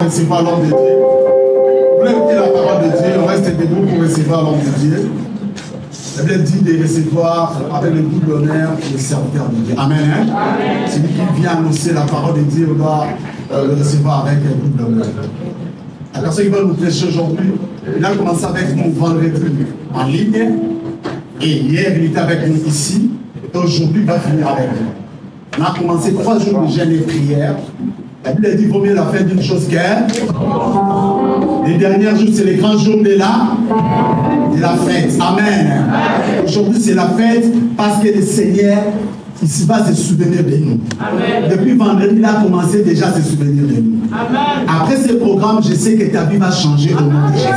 recevoir l'homme de Dieu. Vous voulez écouter la parole de Dieu, on reste debout pour recevoir l'homme de Dieu. La Bible dit de recevoir avec le double honneur le serviteur de Dieu. Amen. Hein? Amen. Celui qui vient annoncer la parole de Dieu, on doit le recevoir avec un double honneur. La personne qui va nous prêcher aujourd'hui, il a commencé avec nous vendredi en ligne. Et hier, il était avec nous ici. Et aujourd'hui, il va finir avec nous. On a commencé 3 jours de jeûne et prière. La Bible dit qu'il vaut mieux la fête d'une chose qu'elle. Les derniers jours, c'est les grands jours de la fête. Amen. Aujourd'hui, c'est la fête parce que le Seigneur, il va se souvenir de nous. Amen. Depuis vendredi, il a commencé déjà à se souvenir de nous. Amen. Après ce programme, je sais que ta vie va changer au nom de Jésus.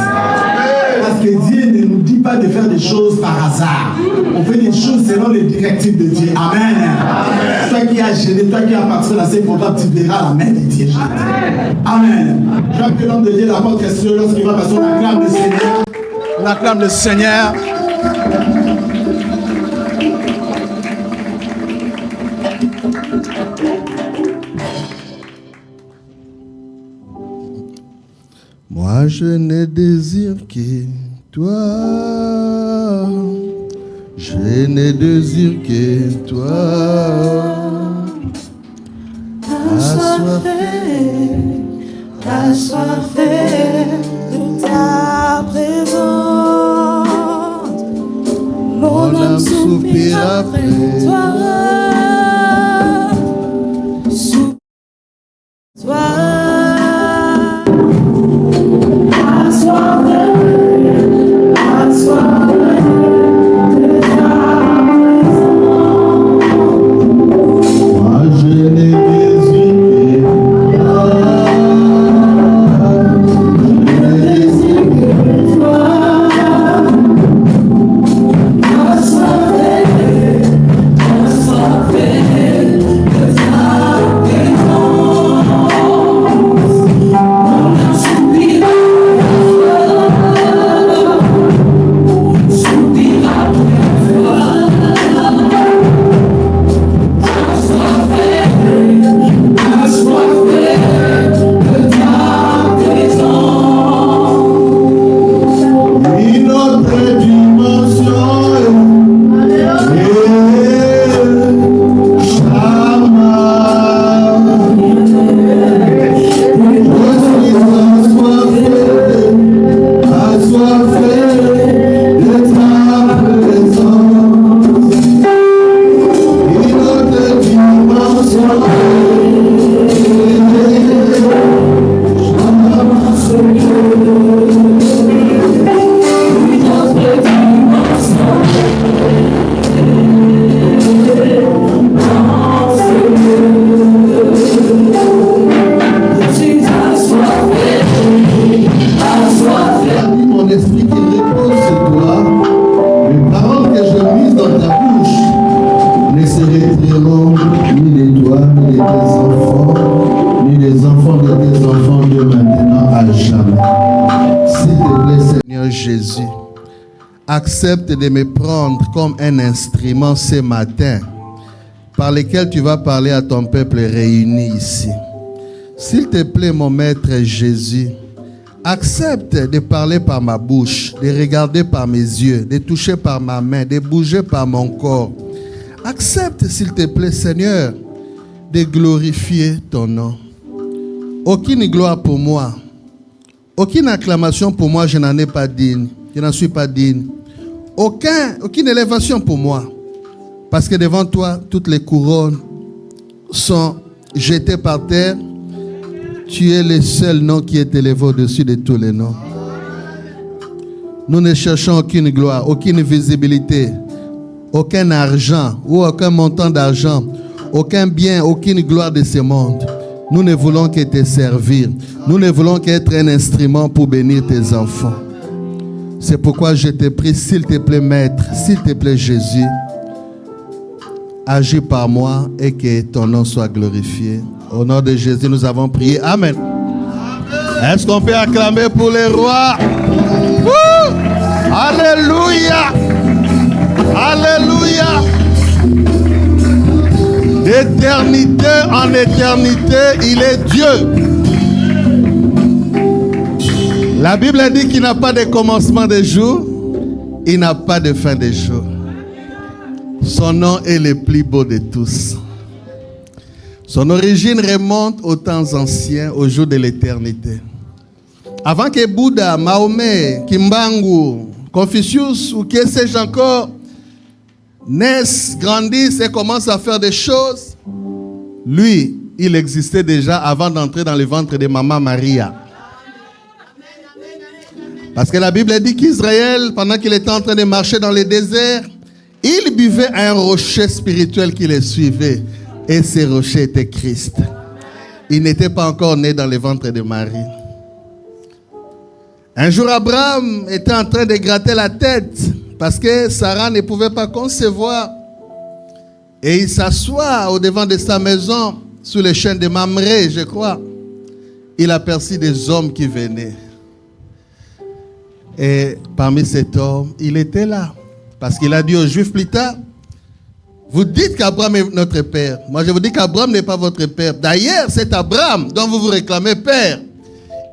Parce que Dieu ne nous dit pas de faire des choses par hasard. On fait des choses selon les directives de Dieu. Amen. Amen. Toi qui as gêné, toi qui as participé à ces programmes, tu verras la main de Dieu. Amen. Je veux que l'homme de Dieu l'apporte sur lorsqu'il va passer. On acclame le Seigneur. On acclame le Seigneur. Moi je ne désire que toi, je ne désire que toi. Assoiffé de ta présence, mon âme soupire après toi. Accepte de me prendre comme un instrument ce matin par lequel tu vas parler à ton peuple réuni ici. S'il te plaît, mon maître Jésus, accepte de parler par ma bouche, de regarder par mes yeux, de toucher par ma main, de bouger par mon corps. Accepte, s'il te plaît, Seigneur, de glorifier ton nom. Aucune gloire pour moi, aucune acclamation pour moi, je n'en ai pas digne. Je n'en suis pas digne. Aucune élévation pour moi. Parce que devant toi, toutes les couronnes sont jetées par terre. Tu es le seul nom qui est élevé au-dessus de tous les noms. Nous ne cherchons aucune gloire, aucune visibilité, aucun argent ou aucun montant d'argent, aucun bien, aucune gloire de ce monde. Nous ne voulons que te servir. Nous ne voulons qu'être un instrument pour bénir tes enfants. C'est pourquoi je te prie, s'il te plaît, Maître, s'il te plaît, Jésus, agis par moi et que ton nom soit glorifié. Au nom de Jésus, nous avons prié. Amen. Est-ce qu'on peut acclamer pour les rois? Alléluia! Alléluia! D'éternité en éternité, il est Dieu. La Bible dit qu'il n'a pas de commencement des jours, il n'a pas de fin des jours. Son nom est le plus beau de tous. Son origine remonte aux temps anciens, au jour de l'éternité. Avant que Bouddha, Mahomet, Kimbangu, Confucius ou que sais-je encore naissent, grandissent et commencent à faire des choses, lui, il existait déjà avant d'entrer dans le ventre de Maman Maria. Parce que la Bible dit qu'Israël, pendant qu'il était en train de marcher dans le désert, il buvait à un rocher spirituel qui le suivait. Et ce rocher était Christ. Il n'était pas encore né dans le ventre de Marie. Un jour, Abraham était en train de gratter la tête parce que Sarah ne pouvait pas concevoir. Et il s'assoit au devant de sa maison, sous les chênes de Mamré, je crois. Il aperçut des hommes qui venaient. Et parmi ces hommes, il était là. Parce qu'il a dit aux Juifs plus tard, vous dites qu'Abraham est notre père. Moi, je vous dis qu'Abraham n'est pas votre père. D'ailleurs, c'est Abraham dont vous vous réclamez père.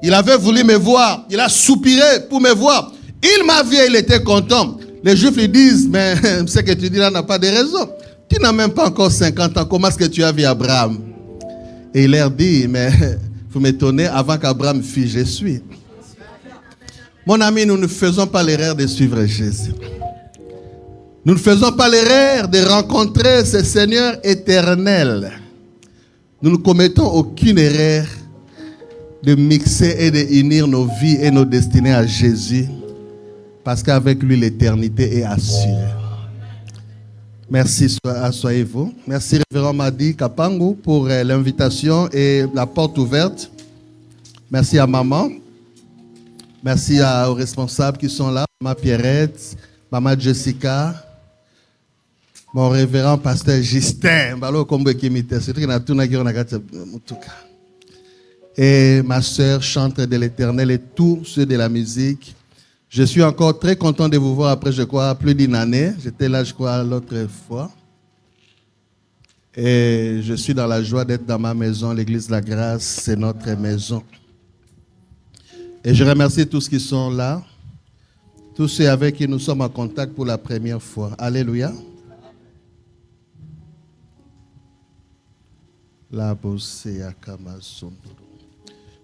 Il avait voulu me voir. Il a soupiré pour me voir. Il m'a vu et il était content. Les Juifs lui disent, mais ce que tu dis là n'a pas de raison. Tu n'as même pas encore 50 ans. Comment est-ce que tu as vu Abraham? Et il leur dit, mais vous m'étonnez, avant qu'Abraham fût, je suis. Mon ami, nous ne faisons pas l'erreur de suivre Jésus. Nous ne faisons pas l'erreur de rencontrer ce Seigneur éternel. Nous ne commettons aucune erreur de mixer et de unir nos vies et nos destinées à Jésus, parce qu'avec lui, l'éternité est assurée. Merci, asseyez-vous. Merci, Révérend Madi Kapangu, pour l'invitation et la porte ouverte. Merci à maman. Merci aux responsables qui sont là. Maman Pierrette, Maman Jessica, mon révérend pasteur Justin, et ma soeur chantre de l'Éternel et tous ceux de la musique. Je suis encore très content de vous voir après, je crois, plus d'une année. J'étais là, je crois, l'autre fois. Et je suis dans la joie d'être dans ma maison. L'Église de la Grâce, c'est notre maison. Et je remercie tous qui sont là, tous ceux avec qui nous sommes en contact pour la première fois. Alléluia.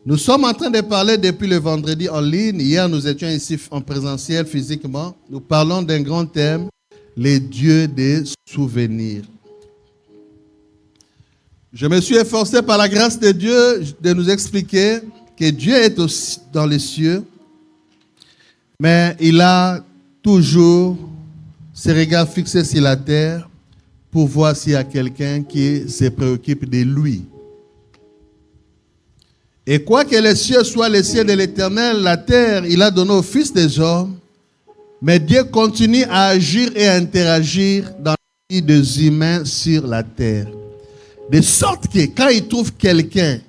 Nous sommes en train de parler depuis le vendredi en ligne. Hier, nous étions ici en présentiel physiquement. Nous parlons d'un grand thème, les dieux des souvenirs. Je me suis efforcé par la grâce de Dieu de nous expliquer que Dieu est aussi dans les cieux, mais il a toujours ses regards fixés sur la terre pour voir s'il y a quelqu'un qui se préoccupe de lui. Et quoi que les cieux soient les cieux de l'Éternel, la terre, il a donné au Fils des hommes, mais Dieu continue à agir et à interagir dans la vie des humains sur la terre. De sorte que quand il trouve quelqu'un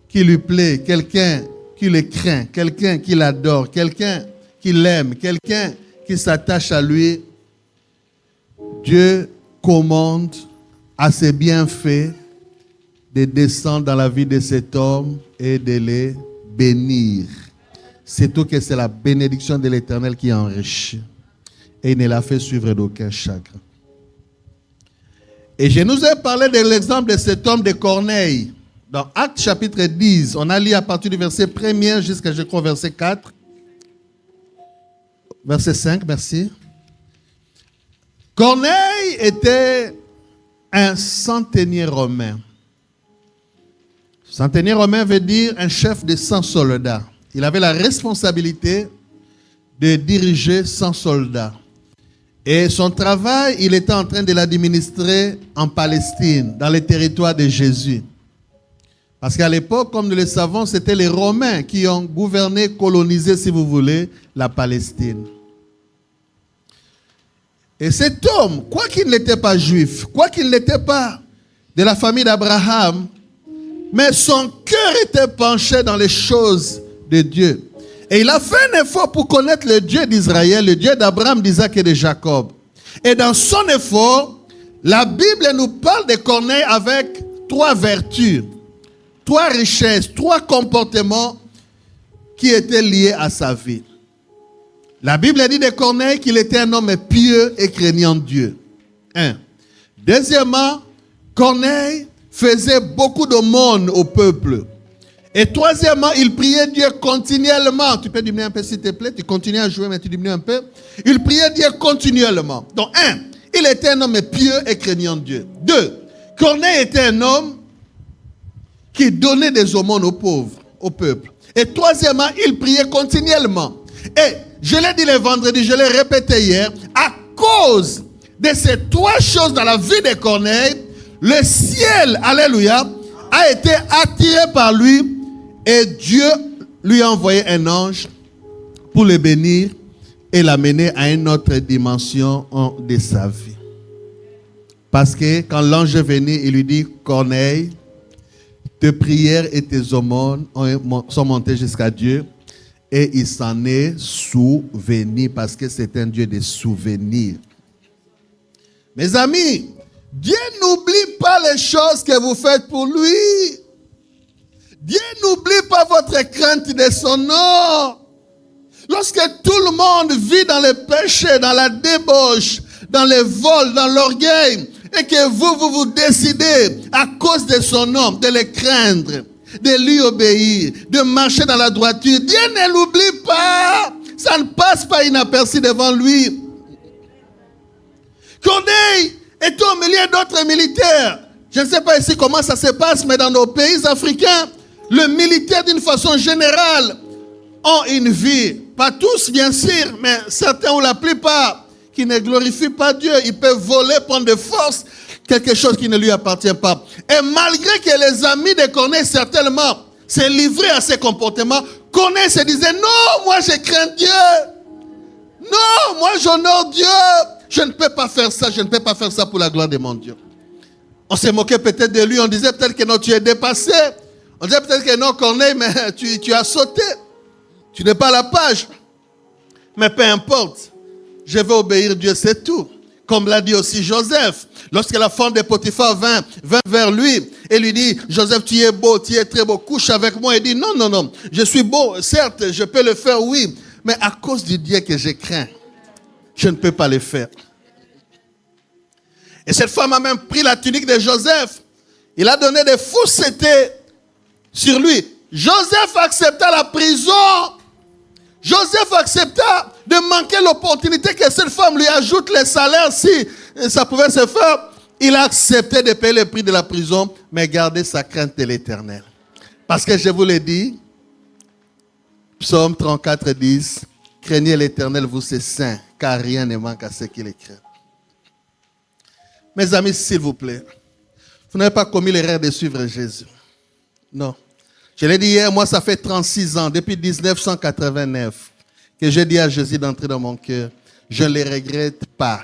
qui lui plaît, quelqu'un qui le craint, quelqu'un qui l'adore, quelqu'un qui l'aime, quelqu'un qui s'attache à lui, Dieu commande à ses bienfaits de descendre dans la vie de cet homme et de les bénir. C'est tout que c'est la bénédiction de l'Éternel qui enrichit. Et il ne l'a fait suivre d'aucun chagrin. Et je nous ai parlé de l'exemple de cet homme de Corneille. Dans Actes chapitre 10, on a lu à partir du verset 1er jusqu'à, je crois, verset 4. Verset 5, merci. Corneille était un centenier romain. Centenier romain veut dire un chef de 100 soldats. Il avait la responsabilité de diriger 100 soldats. Et son travail, il était en train de l'administrer en Palestine, dans le territoire de Jésus. Parce qu'à l'époque, comme nous le savons, c'était les Romains qui ont gouverné, colonisé, si vous voulez, la Palestine. Et cet homme, quoi qu'il n'était pas juif, quoi qu'il n'était pas de la famille d'Abraham, mais son cœur était penché dans les choses de Dieu. Et il a fait un effort pour connaître le Dieu d'Israël, le Dieu d'Abraham, d'Isaac et de Jacob. Et dans son effort, la Bible nous parle de Corneille avec 3 vertus, 3 richesses, 3 comportements qui étaient liés à sa vie. La Bible dit de Corneille qu'il était un homme pieux et craignant Dieu. Un. Deuxièmement, Corneille faisait beaucoup d'aumônes au peuple. Et troisièmement, il priait Dieu continuellement. Tu peux diminuer un peu s'il te plaît? Tu continues à jouer, mais tu diminues un peu. Il priait Dieu continuellement. Donc, un, il était un homme pieux et craignant Dieu. Deux, Corneille était un homme qui donnait des aumônes aux pauvres, au peuple. Et troisièmement, il priait continuellement. Et je l'ai dit le vendredi, je l'ai répété hier, à cause de ces trois choses dans la vie de Corneille, le ciel, alléluia, a été attiré par lui et Dieu lui a envoyé un ange pour le bénir et l'amener à une autre dimension de sa vie. Parce que quand l'ange est venu, il lui dit, Corneille, tes prières et tes aumônes sont montées jusqu'à Dieu et il s'en est souvenu parce que c'est un Dieu de souvenirs. Mes amis, Dieu n'oublie pas les choses que vous faites pour lui. Dieu n'oublie pas votre crainte de son nom. Lorsque tout le monde vit dans le péché, dans la débauche, dans le vol, dans l'orgueil, et que vous décidez, à cause de son nom, de le craindre, de lui obéir, de marcher dans la droiture, Dieu ne l'oublie pas. Ça ne passe pas inaperçu devant lui. Corneille était au milieu d'autres militaires. Je ne sais pas ici comment ça se passe, mais dans nos pays africains, le militaire d'une façon générale ont une vie, pas tous bien sûr, mais certains ou la plupart, qui ne glorifient pas Dieu. Ils peuvent voler, prendre de force quelque chose qui ne lui appartient pas. Et malgré que les amis de Corneille certainement s'est livré à ces comportements, Corneille se disait, non, moi je crains Dieu. Non, moi j'honore Dieu. Je ne peux pas faire ça, je ne peux pas faire ça pour la gloire de mon Dieu. On s'est moqué peut-être de lui, on disait peut-être que non, tu es dépassé. On disait peut-être que non, Corneille, mais tu as sauté. Tu n'es pas à la page. Mais peu importe, je vais obéir Dieu, c'est tout. Comme l'a dit aussi Joseph. Lorsque la femme de Potiphar vint vers lui et lui dit, Joseph, tu es beau, tu es très beau, couche avec moi. Il dit, non, je suis beau, certes, je peux le faire, oui. Mais à cause du Dieu que je crains, je ne peux pas le faire. Et cette femme a même pris la tunique de Joseph. Il a donné des faussetés sur lui. Joseph accepta la prison. Joseph accepta de manquer l'opportunité que cette femme lui ajoute les salaires si ça pouvait se faire. Il a accepté de payer le prix de la prison, mais garder sa crainte de l'Éternel. Parce que je vous l'ai dit, Psaume 34, 10, craignez l'Éternel, vous c'est saints, car rien ne manque à ceux qui les craignent. Mes amis, s'il vous plaît, vous n'avez pas commis l'erreur de suivre Jésus. Non. Je l'ai dit hier, moi ça fait 36 ans, depuis 1989, que j'ai dit à Jésus d'entrer dans mon cœur. Je ne le regrette pas.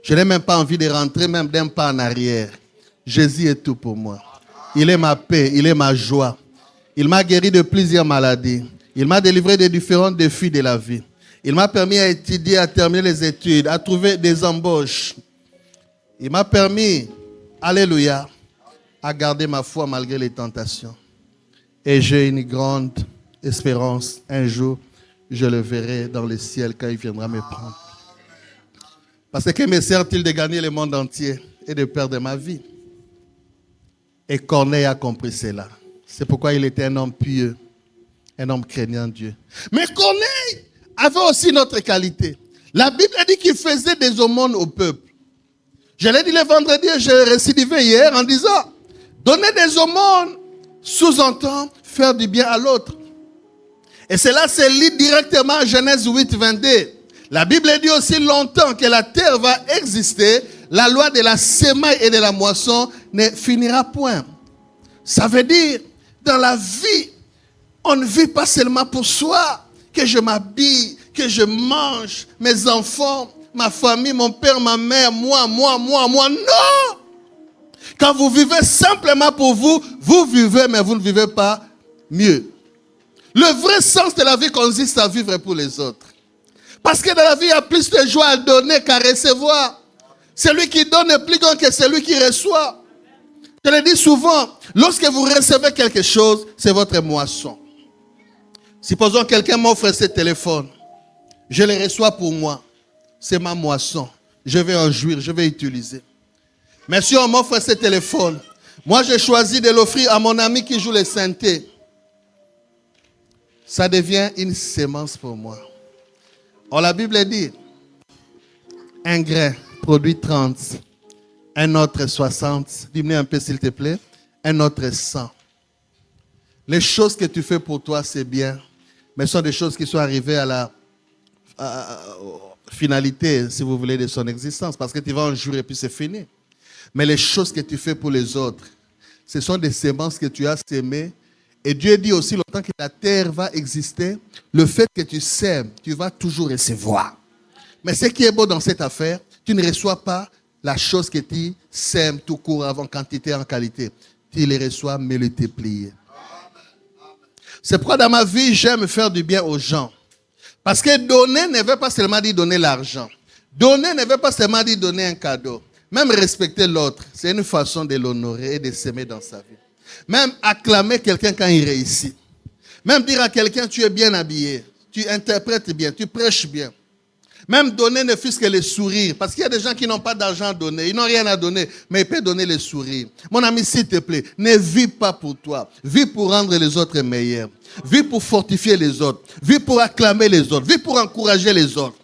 Je n'ai même pas envie de rentrer, même d'un pas en arrière. Jésus est tout pour moi. Il est ma paix, il est ma joie. Il m'a guéri de plusieurs maladies. Il m'a délivré de différents défis de la vie. Il m'a permis à étudier, à terminer les études, à trouver des embauches. Il m'a permis, alléluia, à garder ma foi malgré les tentations. Et j'ai une grande espérance. Un jour, je le verrai dans le ciel quand il viendra me prendre. Parce que me sert-il de gagner le monde entier et de perdre ma vie? Et Corneille a compris cela. C'est pourquoi il était un homme pieux, un homme craignant Dieu. Mais Corneille avait aussi une autre qualité. La Bible dit qu'il faisait des aumônes au peuple. Je l'ai dit le vendredi et je l'ai récidivé hier en disant, donner des aumônes sous-entend faire du bien à l'autre. Et cela se lit directement à Genèse 8, 22. La Bible dit aussi longtemps que la terre va exister, la loi de la semaille et de la moisson ne finira point. Ça veut dire, dans la vie, on ne vit pas seulement pour soi, que je m'habille, que je mange, mes enfants, ma famille, mon père, ma mère, moi. Non! Quand vous vivez simplement pour vous, vous vivez, mais vous ne vivez pas mieux. Le vrai sens de la vie consiste à vivre pour les autres. Parce que dans la vie, il y a plus de joie à donner qu'à recevoir. Celui qui donne est plus grand que celui qui reçoit. Je le dis souvent, lorsque vous recevez quelque chose, c'est votre moisson. Supposons que quelqu'un m'offre ce téléphone. Je le reçois pour moi. C'est ma moisson. Je vais en jouir, je vais utiliser. Mais si on m'offre ce téléphone, moi j'ai choisi de l'offrir à mon ami qui joue les synthés. Ça devient une sémence pour moi. Or la Bible dit, un grain produit 30, un autre 60. Dis-moi un peu s'il te plaît. Un autre 100. Les choses que tu fais pour toi, c'est bien. Mais ce sont des choses qui sont arrivées à la finalité, si vous voulez, de son existence. Parce que tu vas en jurer et puis c'est fini. Mais les choses que tu fais pour les autres, ce sont des semences que tu as sémées. Et Dieu dit aussi, longtemps que la terre va exister, le fait que tu sèmes, tu vas toujours recevoir. Mais ce qui est beau dans cette affaire, tu ne reçois pas la chose que tu sèmes tout court en quantité, en qualité. Tu les reçois multipliées. C'est pourquoi dans ma vie, j'aime faire du bien aux gens. Parce que donner ne veut pas seulement dire donner l'argent. Donner ne veut pas seulement dire donner un cadeau. Même respecter l'autre, c'est une façon de l'honorer et de s'aimer dans sa vie. Même acclamer quelqu'un quand il réussit. Même dire à quelqu'un, tu es bien habillé, tu interprètes bien, tu prêches bien. Même donner ne fût-ce que les sourires. Parce qu'il y a des gens qui n'ont pas d'argent à donner. Ils n'ont rien à donner. Mais ils peuvent donner les sourires. Mon ami, s'il te plaît, ne vis pas pour toi. Vis pour rendre les autres meilleurs. Vis pour fortifier les autres. Vis pour acclamer les autres. Vis pour encourager les autres.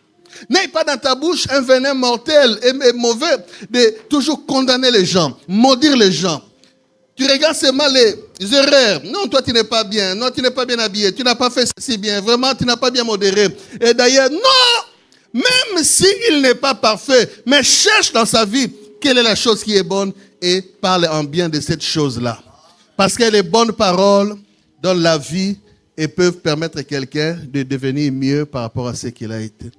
N'aie pas dans ta bouche un venin mortel et mauvais de toujours condamner les gens, maudire les gens. Tu regardes seulement les erreurs. Non, toi tu n'es pas bien. Non, tu n'es pas bien habillé. Tu n'as pas fait ceci bien. Vraiment, tu n'as pas bien modéré. Et d'ailleurs, non! Même s'il n'est pas parfait, mais cherche dans sa vie quelle est la chose qui est bonne et parle en bien de cette chose-là. Parce que les bonnes paroles donnent la vie et peuvent permettre à quelqu'un de devenir mieux par rapport à ce qu'il a été.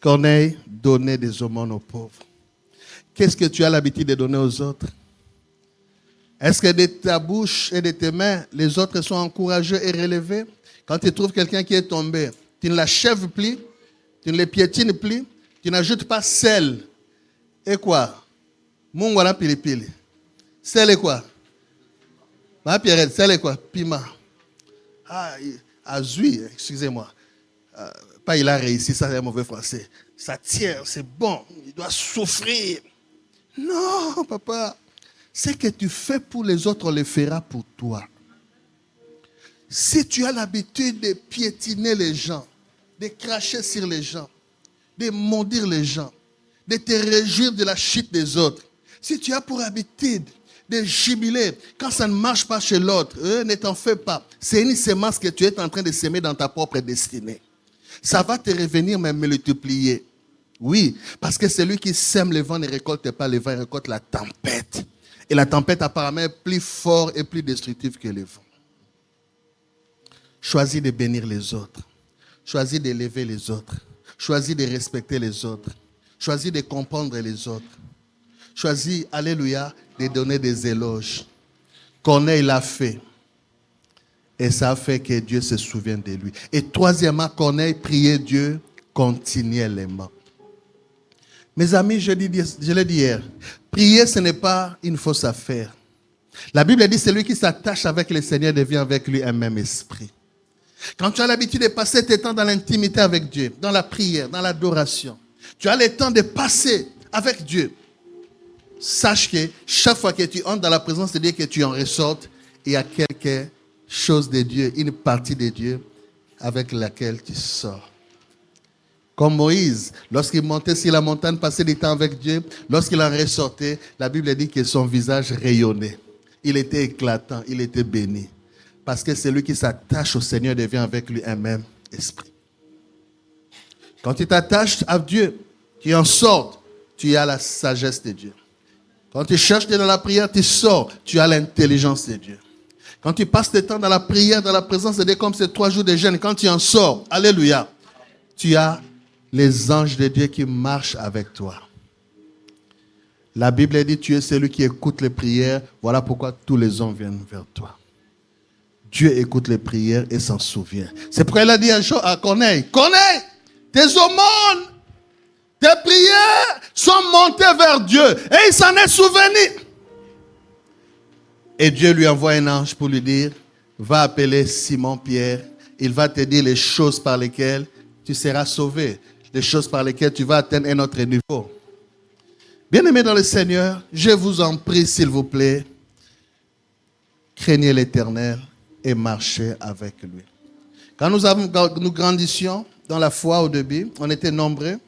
Corneille donnait des aumônes aux pauvres. Qu'est-ce que tu as l'habitude de donner aux autres? Est-ce que de ta bouche et de tes mains, les autres sont encouragés et relevés? Quand tu trouves quelqu'un qui est tombé, tu ne l'achèves plus, tu ne le piétines plus, tu n'ajoutes pas sel. Et quoi? Mungwala pilipili. Sel et quoi? Ma Pierrette, sel et quoi? Piment. Ah, azui, excusez-moi. Pas il a réussi, ça c'est un mauvais français. Ça tient, c'est bon, il doit souffrir. Non, papa. Ce que tu fais pour les autres, on le fera pour toi. Si tu as l'habitude de piétiner les gens, de cracher sur les gens, de maudire les gens, de te réjouir de la chute des autres, si tu as pour habitude de jubiler quand ça ne marche pas chez l'autre, ne t'en fais pas. C'est une semence que tu es en train de s'aimer dans ta propre destinée. Ça va te revenir même multiplier. Oui, parce que celui qui sème le vent ne récolte pas le vent, il récolte la tempête. Et la tempête apparemment est plus forte et plus destructive que le vent. Choisis de bénir les autres. Choisis d'élever les autres. Choisis de respecter les autres. Choisis de comprendre les autres. Choisis, alléluia, de donner des éloges. Corneille l'a fait. Et ça a fait que Dieu se souvienne de lui. Et troisièmement, Corneille priait Dieu continuellement. Mes amis, je l'ai dit hier, prier ce n'est pas une fausse affaire. La Bible dit, celui qui s'attache avec le Seigneur devient avec lui un même esprit. Quand tu as l'habitude de passer tes temps dans l'intimité avec Dieu, dans la prière, dans l'adoration, tu as le temps de passer avec Dieu. Sache que chaque fois que tu entres dans la présence de Dieu, que tu en ressortes, il y a quelque chose de Dieu, une partie de Dieu avec laquelle tu sors. Comme Moïse, lorsqu'il montait sur la montagne, passait du temps avec Dieu, lorsqu'il en ressortait, la Bible dit que son visage rayonnait. Il était éclatant, il était béni. Parce que celui qui s'attache au Seigneur devient avec lui un même esprit. Quand tu t'attaches à Dieu, tu en sors, tu as la sagesse de Dieu. Quand tu cherches Dieu dans la prière, tu sors, tu as l'intelligence de Dieu. Quand tu passes tes temps dans la prière, dans la présence de Dieu, comme ces 3 jours de jeûne, quand tu en sors, alléluia, tu as les anges de Dieu qui marchent avec toi. La Bible dit, tu es celui qui écoute les prières, voilà pourquoi tous les hommes viennent vers toi. Dieu écoute les prières et s'en souvient. C'est pourquoi il a dit un jour à Corneille, Corneille, tes aumônes, tes prières sont montées vers Dieu et il s'en est souvenu. Et Dieu lui envoie un ange pour lui dire, va appeler Simon-Pierre. Il va te dire les choses par lesquelles tu seras sauvé, les choses par lesquelles tu vas atteindre un autre niveau. Bien-aimés dans le Seigneur, je vous en prie, s'il vous plaît, craignez l'Éternel et marchez avec lui. Quand nous grandissions dans la foi au début, on était nombreux.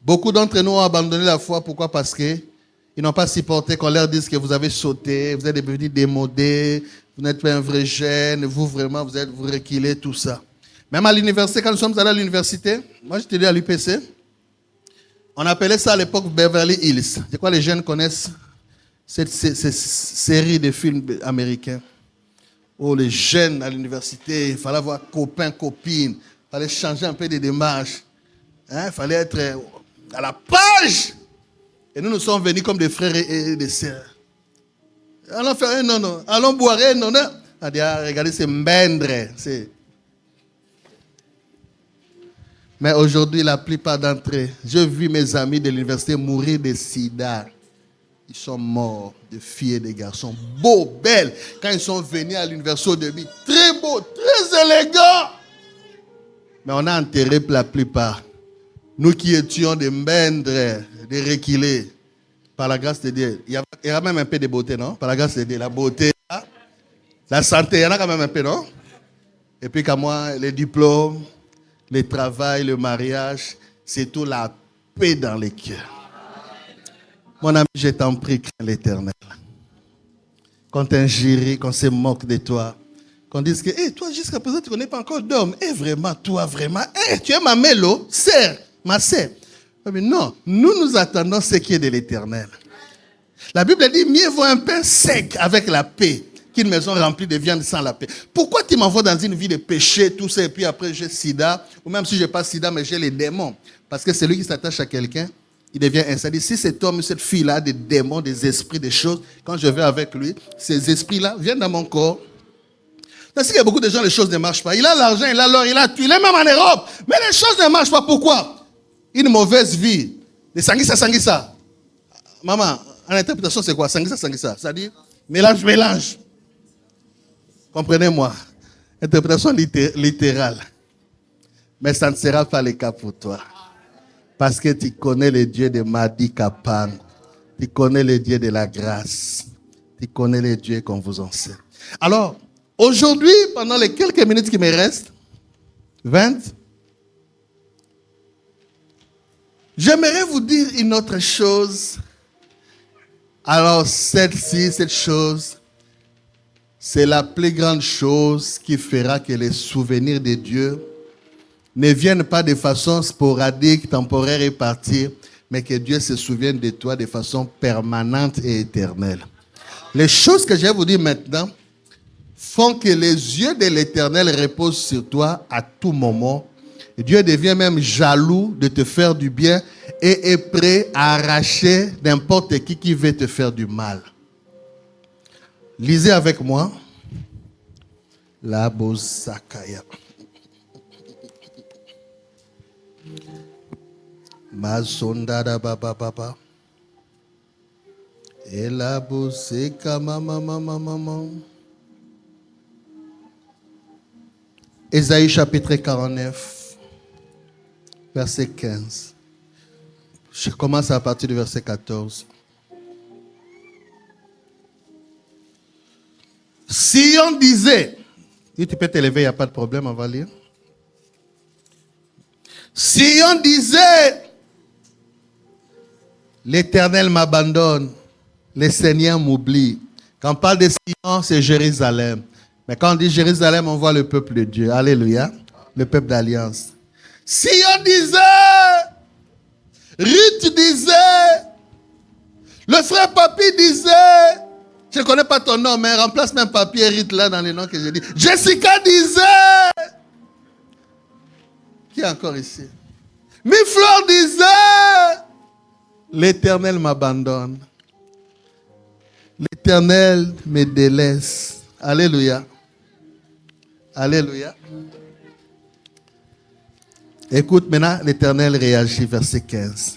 Beaucoup d'entre nous ont abandonné la foi. Pourquoi? Parce qu'ils n'ont pas supporté qu'on leur dise que vous avez sauté, vous êtes devenus démodés, vous n'êtes pas un vrai jeune, vous vraiment, vous reculez, tout ça. Même à l'université, quand nous sommes allés à l'université, moi j'étais allé à l'UPC, on appelait ça à l'époque Beverly Hills. Je crois que les jeunes connaissent cette série de films américains. Où les jeunes à l'université, il fallait avoir copains, copines, il fallait changer un peu de démarche. Il fallait être à la page. Et nous sommes venus comme des frères et des sœurs. Allons faire non. Allons boire non. On dit, regardez, c'est mbendre. Mais aujourd'hui, la plupart d'entre eux, je vis mes amis de l'université mourir de sida. Ils sont morts, de filles et de garçons, beaux, belles. Quand ils sont venus à l'université au début, très beaux, très élégants. Mais on a enterré la plupart. Nous qui étions des mbendre, des reculés, par la grâce de Dieu. Il y a même un peu de beauté, non? Par la grâce de Dieu, la beauté, la santé, il y en a quand même un peu, non? Et puis comme moi, les diplômes, le travail, le mariage, c'est tout la paix dans les cœurs. Mon ami, je t'en prie, crains l'Éternel. Qu'on t'injurie, qu'on se moque de toi, qu'on dise que toi, jusqu'à présent, tu ne connais pas encore d'homme. Vraiment, toi, vraiment, tu es ma mélo, sœur, ma sœur. Mais non, nous attendons ce qui est de l'Éternel. La Bible dit, mieux vaut un pain sec avec la paix qu'une maison remplie de viande sans la paix. Pourquoi tu m'envoies dans une vie de péché, tout ça, et puis après j'ai sida, ou même si je n'ai pas sida, mais j'ai les démons. Parce que celui qui s'attache à quelqu'un, il devient installé. Si cet homme, cette fille-là, des démons, des esprits, des choses, quand je vais avec lui, ces esprits-là viennent dans mon corps. Parce qu'il y a beaucoup de gens, les choses ne marchent pas. Il a l'argent, il a l'or, il a tout, il est même en Europe. Mais les choses ne marchent pas. Pourquoi? Une mauvaise vie. De sanguissa. Maman, en interprétation, c'est quoi? Sanguissa. C'est-à-dire, mélange. Comprenez-moi. Interprétation littérale. Mais ça ne sera pas le cas pour toi. Parce que tu connais le Dieu de Madi Kapang. Tu connais le Dieu de la grâce. Tu connais le Dieu qu'on vous enseigne. Alors, aujourd'hui, pendant les quelques minutes qui me restent, 20, j'aimerais vous dire une autre chose. Alors, cette chose, c'est la plus grande chose qui fera que les souvenirs de Dieu ne viennent pas de façon sporadique, temporaire et partir, mais que Dieu se souvienne de toi de façon permanente et éternelle. Les choses que je vais vous dire maintenant font que les yeux de l'Éternel reposent sur toi à tout moment. Et Dieu devient même jaloux de te faire du bien et est prêt à arracher n'importe qui veut te faire du mal. Lisez avec moi. La Bosakaya. Mazondada baba baba. Et la Boseka mama. Ésaïe chapitre 49, verset 15. Je commence à partir du verset 14. Si on disait, tu peux t'élever, il n'y a pas de problème, on va lire. Si on disait, l'Éternel m'abandonne, le Seigneur m'oublie. Quand on parle de Sion, c'est Jérusalem. Mais quand on dit Jérusalem, on voit le peuple de Dieu. Alléluia. Le peuple d'alliance. Si on disait, Ruth disait, le frère Papi disait, je ne connais pas ton nom, mais remplace même Papi et Ruth là dans les noms que j'ai dit. Jessica disait, qui est encore ici? Mifleur disait, l'Éternel m'abandonne. L'Éternel me délaisse. Alléluia. Alléluia. Écoute maintenant, l'Éternel réagit, verset 15.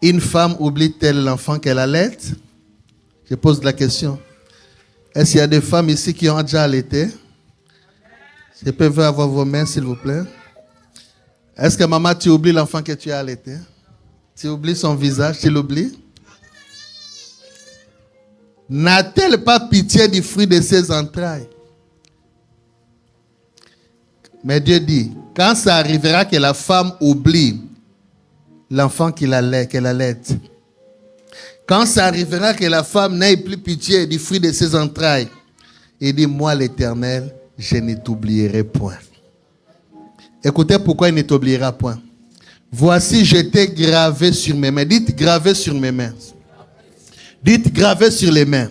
Une femme oublie-t-elle l'enfant qu'elle allait? Je pose la question. Est-ce qu'il y a des femmes ici qui ont déjà allaité? Je peux avoir vos mains, s'il vous plaît. Est-ce que maman, tu oublies l'enfant que tu as allaité? Tu oublies son visage, tu l'oublies? N'a-t-elle pas pitié du fruit de ses entrailles? Mais Dieu dit, quand ça arrivera que la femme oublie l'enfant qu'elle allaite, quand ça arrivera que la femme n'ait plus pitié du fruit de ses entrailles, il dit, moi l'Éternel, je ne t'oublierai point. Écoutez pourquoi il ne t'oubliera point. Voici, je t'ai gravé sur mes mains. Dites gravé sur mes mains. Dites gravé sur les mains.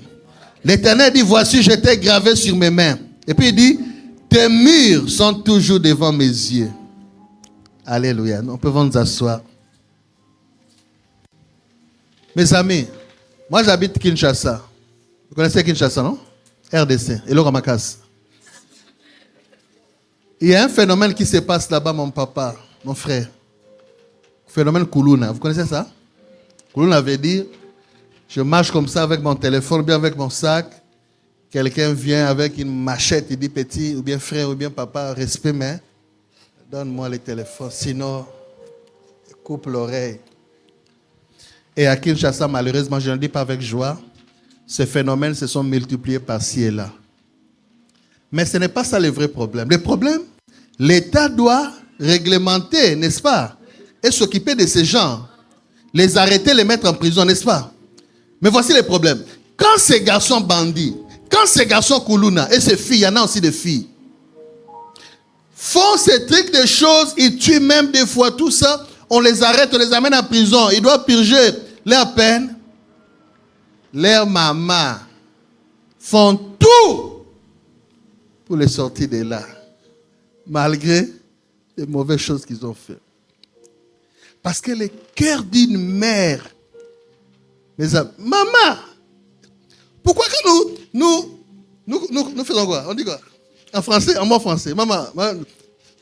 L'Éternel dit, voici, je t'ai gravé sur mes mains. Et puis il dit, tes murs sont toujours devant mes yeux. Alléluia. Nous pouvons nous asseoir. Mes amis, moi j'habite Kinshasa. Vous connaissez Kinshasa, non? RDC, Elo Ramakas. Il y a un phénomène qui se passe là-bas, mon papa, mon frère. Phénomène Kuluna. Vous connaissez ça? Kuluna veut dire, je marche comme ça avec mon téléphone, ou bien avec mon sac. Quelqu'un vient avec une machette, il dit petit, ou bien frère, ou bien papa, respect, mais donne-moi le téléphone, sinon, coupe l'oreille. Et à Kinshasa, malheureusement, je ne dis pas avec joie, ces phénomènes se sont multipliés par-ci et là. Mais ce n'est pas ça le vrai problème. Le problème, l'État doit réglementer, n'est-ce pas? Et s'occuper de ces gens. Les arrêter, les mettre en prison, n'est-ce pas? Mais voici le problème. Quand ces garçons bandits, quand ces garçons Kuluna et ces filles, il y en a aussi des filles, font ces trucs de choses, ils tuent même des fois, tout ça, on les arrête, on les amène en prison. Ils doivent purger leur peine. Leurs mamans font tout pour les sortir de là, malgré les mauvaises choses qu'ils ont faites. Parce que le cœur d'une mère, mes amis, maman, pourquoi que nous faisons quoi? On dit quoi? En français, en mot français, maman,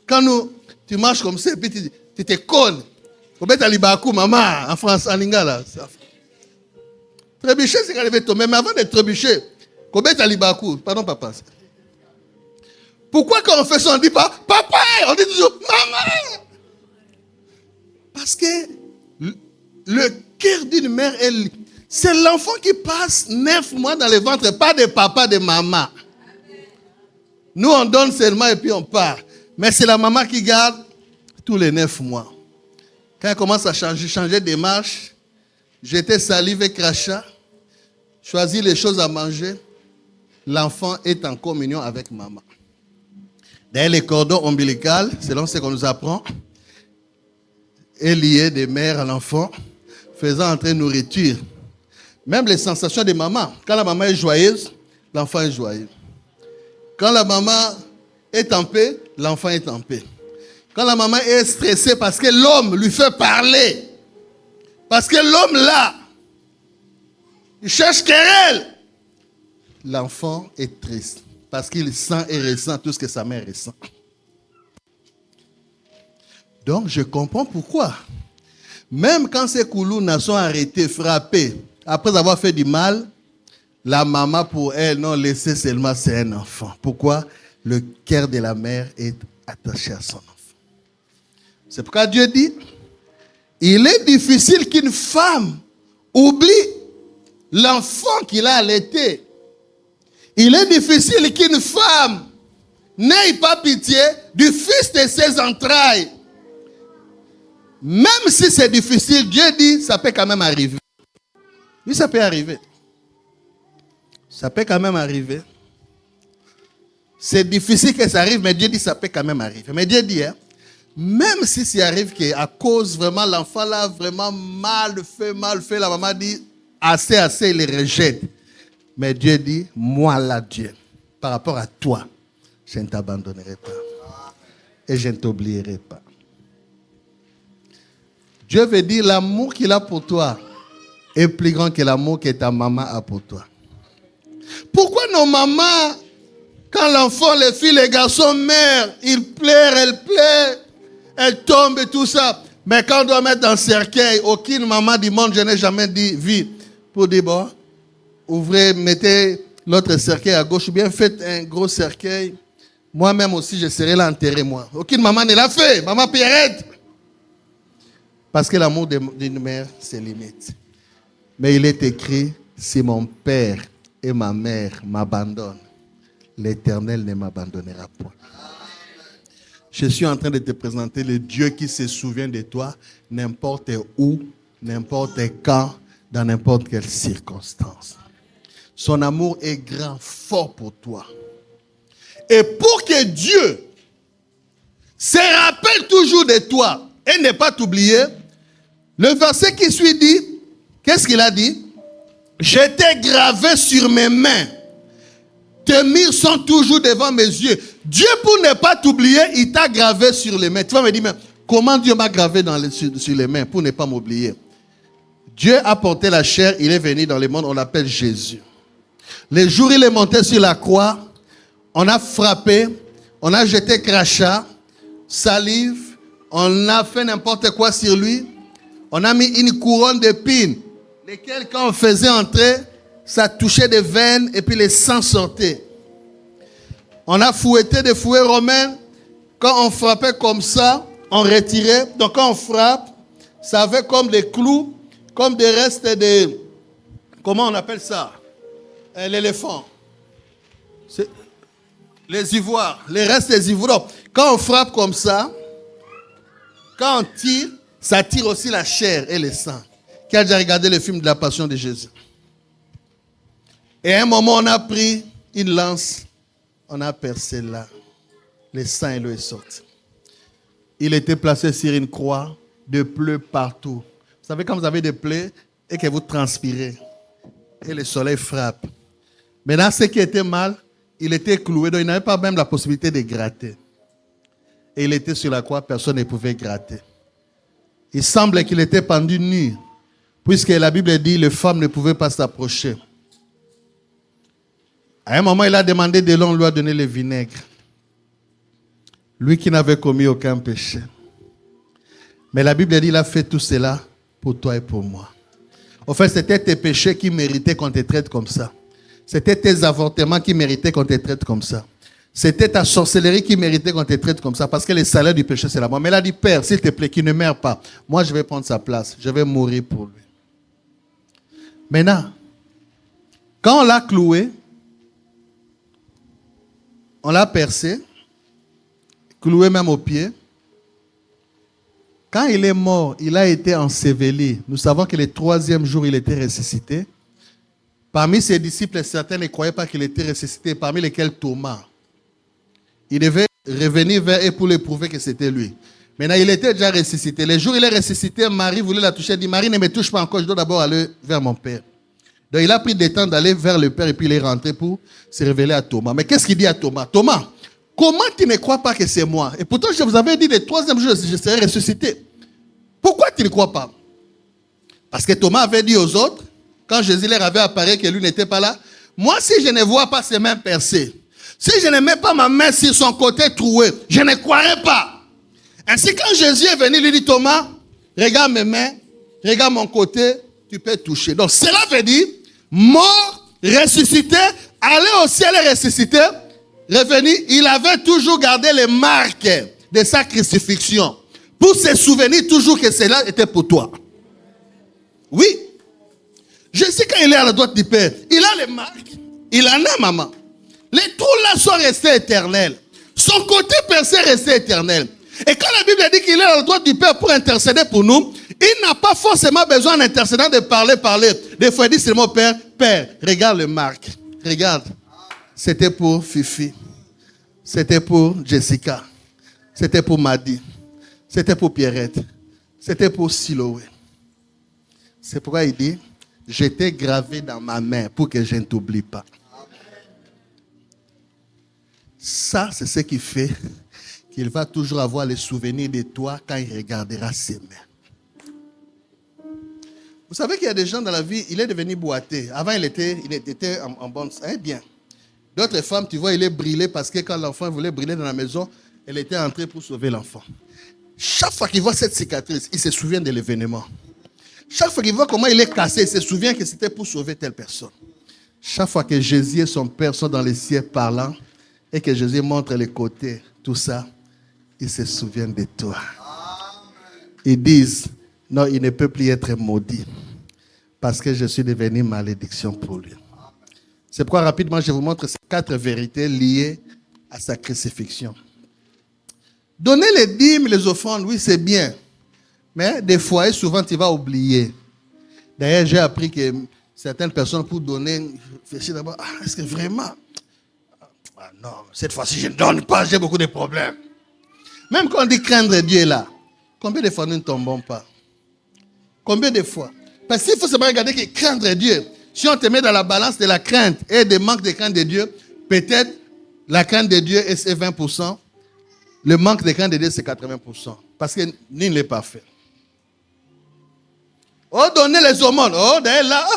quand tu marches comme ça, et puis tu te colles, maman, en France, en lingala. Trébucher, c'est quand il va tomber, mais avant de trébucher, pardon papa. Pourquoi quand on fait ça, on dit pas papa, on dit toujours maman? Parce que le cœur d'une mère, c'est l'enfant qui passe 9 mois dans le ventre, pas de papa, de maman. Nous, on donne seulement et puis on part. Mais c'est la maman qui garde tous les 9 mois. Quand elle commence à changer de marche, jeter salive et crachat, choisir les choses à manger, l'enfant est en communion avec maman. D'ailleurs, les cordons ombilicaux, selon ce qu'on nous apprend, est lié des mères à l'enfant, faisant entrer nourriture. Même les sensations de maman. Quand la maman est joyeuse, l'enfant est joyeux. Quand la maman est en paix, l'enfant est en paix. Quand la maman est stressée parce que l'homme lui fait parler, parce que l'homme là, il cherche querelle, l'enfant est triste parce qu'il sent et ressent tout ce que sa mère ressent. Donc je comprends pourquoi. Même quand ces Koulouna sont arrêtés, frappés, après avoir fait du mal, la maman pour elle, non, laissé seulement c'est un enfant. Pourquoi? Le cœur de la mère est attaché à son enfant. C'est pourquoi Dieu dit, il est difficile qu'une femme oublie l'enfant qu'il a allaité. Il est difficile qu'une femme n'ait pas pitié du fils de ses entrailles. Même si c'est difficile, Dieu dit, ça peut quand même arriver. Oui, ça peut arriver. Ça peut quand même arriver. C'est difficile que ça arrive, mais Dieu dit, ça peut quand même arriver. Mais Dieu dit, même si ça arrive qu'à cause vraiment, l'enfant là, vraiment mal fait, la maman dit, assez, il les rejette. Mais Dieu dit, moi là, Dieu, par rapport à toi, je ne t'abandonnerai pas. Et je ne t'oublierai pas. Dieu veut dire, l'amour qu'il a pour toi est plus grand que l'amour que ta maman a pour toi. Pourquoi nos mamans, quand l'enfant, les filles, les garçons meurent, ils pleurent, elles tombent et tout ça. Mais quand on doit mettre dans le cercueil, aucune maman du monde, je n'ai jamais dit, vie, pour dire, bon, ouvrez, mettez l'autre cercueil à gauche, ou bien faites un gros cercueil. Moi-même aussi, je serai là enterré, moi. Aucune maman ne l'a fait. Maman Pierrette. Parce que l'amour d'une mère, c'est limite. Mais il est écrit, si mon père et ma mère m'abandonnent, l'Éternel ne m'abandonnera point. Je suis en train de te présenter le Dieu qui se souvient de toi n'importe où, n'importe quand, dans n'importe quelle circonstance. Son amour est grand, fort pour toi. Et pour que Dieu se rappelle toujours de toi et ne pas t'oublier, le verset qui suit dit, qu'est-ce qu'il a dit? Je t'ai gravé sur mes mains. Tes murs sont toujours devant mes yeux. Dieu, pour ne pas t'oublier, il t'a gravé sur les mains. Tu vas me dire, mais comment Dieu m'a gravé sur les mains pour ne pas m'oublier? Dieu a porté la chair, il est venu dans le monde, on l'appelle Jésus. Le jour où il est monté sur la croix, on a frappé, on a jeté crachat, salive, on a fait n'importe quoi sur lui. On a mis une couronne d'épines, lesquelles quand on faisait entrer, ça touchait des veines et puis le sang sortait. On a fouetté des fouets romains. Quand on frappait comme ça, on retirait. Donc quand on frappe, ça avait comme des clous, comme des restes de... Comment on appelle ça? L'éléphant. Les ivoires, les restes des ivoires. Donc, quand on frappe comme ça, quand on tire, ça tire aussi la chair et le sang. Qui a déjà regardé le film de la Passion de Jésus? Et à un moment, on a pris une lance, on a percé là. Le sang et l'eau est sorti. Il était placé sur une croix, de plaies partout. Vous savez, quand vous avez des plaies et que vous transpirez, et le soleil frappe. Maintenant, ce qui était mal, il était cloué, donc il n'avait pas même la possibilité de gratter. Et il était sur la croix, personne ne pouvait gratter. Il semble qu'il était pendu nu, puisque la Bible dit que les femmes ne pouvaient pas s'approcher. À un moment, il a demandé de l'eau, on lui a donné le vinaigre. Lui qui n'avait commis aucun péché. Mais la Bible dit qu'il a fait tout cela pour toi et pour moi. En fait, c'était tes péchés qui méritaient qu'on te traite comme ça. C'était tes avortements qui méritaient qu'on te traite comme ça. C'était ta sorcellerie qui méritait qu'on te traite comme ça. Parce que le salaire du péché, c'est la mort. Mais il a dit, Père, s'il te plaît, qu'il ne meure pas. Moi, je vais prendre sa place. Je vais mourir pour lui. Maintenant, quand on l'a cloué, on l'a percé, cloué même au pied. Quand il est mort, il a été enseveli. Nous savons que le 3e jour, il était ressuscité. Parmi ses disciples, certains ne croyaient pas qu'il était ressuscité, parmi lesquels Thomas. Il devait revenir vers eux pour lui prouver que c'était lui. Maintenant, il était déjà ressuscité. Le jour où il est ressuscité, Marie voulait la toucher. Elle dit, Marie, ne me touche pas encore, je dois d'abord aller vers mon Père. Donc, il a pris du temps d'aller vers le Père et puis il est rentré pour se révéler à Thomas. Mais qu'est-ce qu'il dit à Thomas? Thomas, comment tu ne crois pas que c'est moi? Et pourtant, je vous avais dit, le 3e jour, je serai ressuscité. Pourquoi tu ne crois pas? Parce que Thomas avait dit aux autres, quand Jésus leur avait apparu que lui n'était pas là, moi, si je ne vois pas ses mains percées, si je ne mets pas ma main sur son côté troué, je ne croirai pas. Ainsi, quand Jésus est venu, il lui dit, Thomas, regarde mes mains, regarde mon côté, tu peux toucher. Donc, cela veut dire, mort, ressuscité, aller au ciel et ressuscité, revenu, il avait toujours gardé les marques de sa crucifixion. Pour se souvenir toujours que cela était pour toi. Oui. Je sais quand il est à la droite du Père, il a les marques, il en a, maman. Les trous là sont restés éternels. Son côté percé est resté éternel. Et quand la Bible dit qu'il est à la droite du Père pour intercéder pour nous, il n'a pas forcément besoin d'intercédant de parler. Des fois, il dit seulement, Père, regarde les marques. Regarde. C'était pour Fifi. C'était pour Jessica. C'était pour Madi. C'était pour Pierrette. C'était pour Siloé. C'est pourquoi il dit, je t'ai gravé dans ma main pour que je ne t'oublie pas. Ça, c'est ce qui fait qu'il va toujours avoir le souvenir de toi quand il regardera ses mains. Vous savez qu'il y a des gens dans la vie, il est devenu boiteux. Avant, il était en bonne... bien. D'autres femmes, tu vois, il est brûlé parce que quand l'enfant voulait brûler dans la maison, elle était entrée pour sauver l'enfant. Chaque fois qu'il voit cette cicatrice, il se souvient de l'événement. Chaque fois qu'il voit comment il est cassé, il se souvient que c'était pour sauver telle personne. Chaque fois que Jésus et son Père sont dans les cieux parlant et que Jésus montre les côtés, tout ça, ils se souviennent de toi. Ils disent, non, il ne peut plus être maudit parce que je suis devenu malédiction pour lui. C'est pourquoi rapidement je vous montre ces 4 vérités liées à sa crucifixion. Donner les dîmes, les offrandes, oui, c'est bien. Mais des fois, et souvent, tu vas oublier. D'ailleurs, j'ai appris que certaines personnes, pour donner, réfléchissent d'abord, est-ce que vraiment? Non, cette fois-ci, je ne donne pas, j'ai beaucoup de problèmes. Même quand on dit craindre Dieu là, combien de fois nous ne tombons pas? Combien de fois? Parce qu'il faut seulement regarder que craindre Dieu, si on te met dans la balance de la crainte et des manques de crainte de Dieu, peut-être la crainte de Dieu c'est 20%, le manque de crainte de Dieu c'est 80%. Parce que nul n'est parfait. Oh, donner les aumônes. Oh, d'ailleurs là,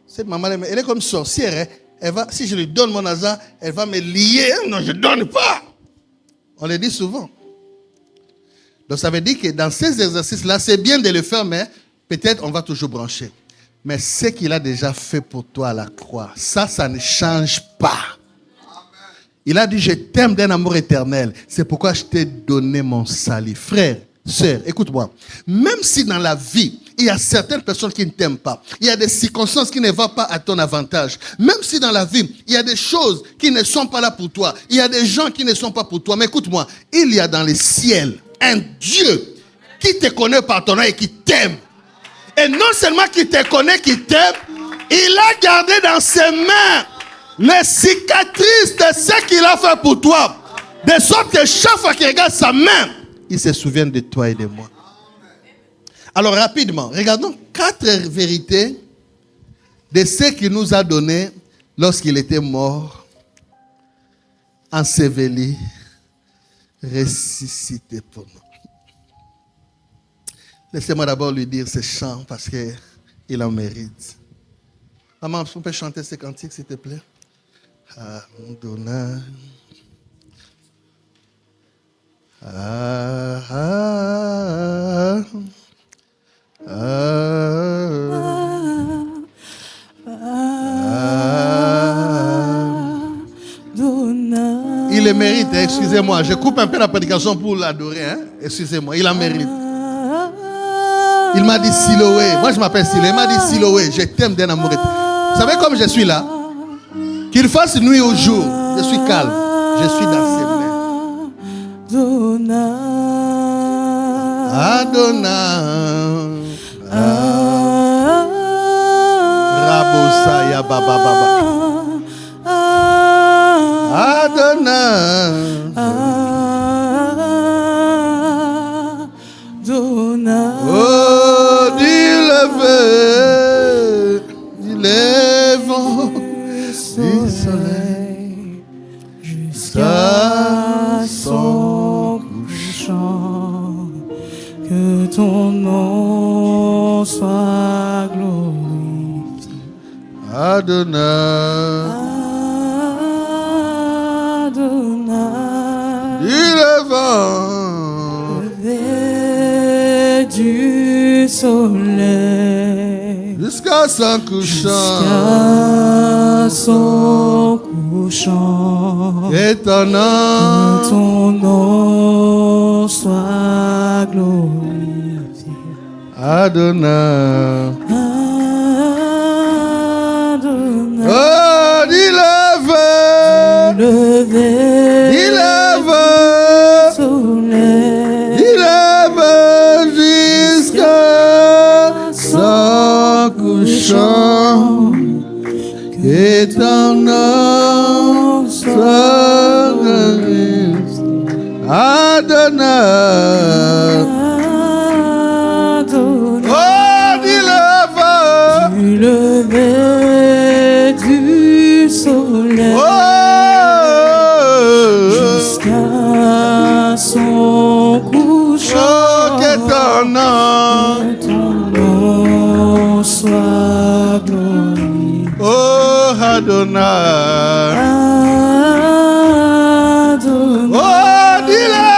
cette maman, elle est comme sorcière. Hein? Elle va, si je lui donne mon argent, elle va me lier. Non, je ne donne pas. On le dit souvent. Donc ça veut dire que dans ces exercices-là, c'est bien de le faire, mais peut-être on va toujours brancher. Mais ce qu'il a déjà fait pour toi à la croix, ça ne change pas. Il a dit, je t'aime d'un amour éternel. C'est pourquoi je t'ai donné mon salut. Frère, sœur, écoute-moi. Même si dans la vie, il y a certaines personnes qui ne t'aiment pas, il y a des circonstances qui ne vont pas à ton avantage. Même si dans la vie, il y a des choses qui ne sont pas là pour toi, il y a des gens qui ne sont pas pour toi. Mais écoute-moi, il y a dans les ciels un Dieu qui te connaît par ton nom et qui t'aime. Et non seulement qui te connaît, qui t'aime, il a gardé dans ses mains les cicatrices de ce qu'il a fait pour toi. De sorte que chaque fois qu'il regarde sa main, il se souvient de toi et de moi. Alors rapidement, regardons 4 vérités de ce qu'il nous a donné lorsqu'il était mort, enseveli, ressuscité pour nous. Laissez-moi d'abord lui dire ce chant parce qu'il en mérite. Maman, on peut chanter ce cantique s'il te plaît? Adonai. Il le mérite, hein, excusez-moi. Je coupe un peu la prédication pour l'adorer. Hein? Excusez-moi, il en mérite. Il m'a dit Siloé. Moi, je m'appelle Siloé. Il m'a dit Siloé. Je t'aime d'un amour. Vous savez comme je suis là? Qu'il fasse nuit ou jour, je suis calme. Je suis dans ses mains. Adonai. Rabosaya Baba Baba. Adonai. Oh, dis-le vent du soleil jusqu'à son couchant, que ton nom soit glorifié. Adonai. Adonai. Dis-le vent du soleil jusqu'à son couchant, que ton nom soit glorifié. Adonai. Adonai. Oh, dis-le soleil, son couchant, que ton nom soit glorifié. Adonai. Oh, du lever du soleil jusqu'à son couchant, que ton nom soit glorifié. Oh, Adonai. Adonai. Oh, dis-le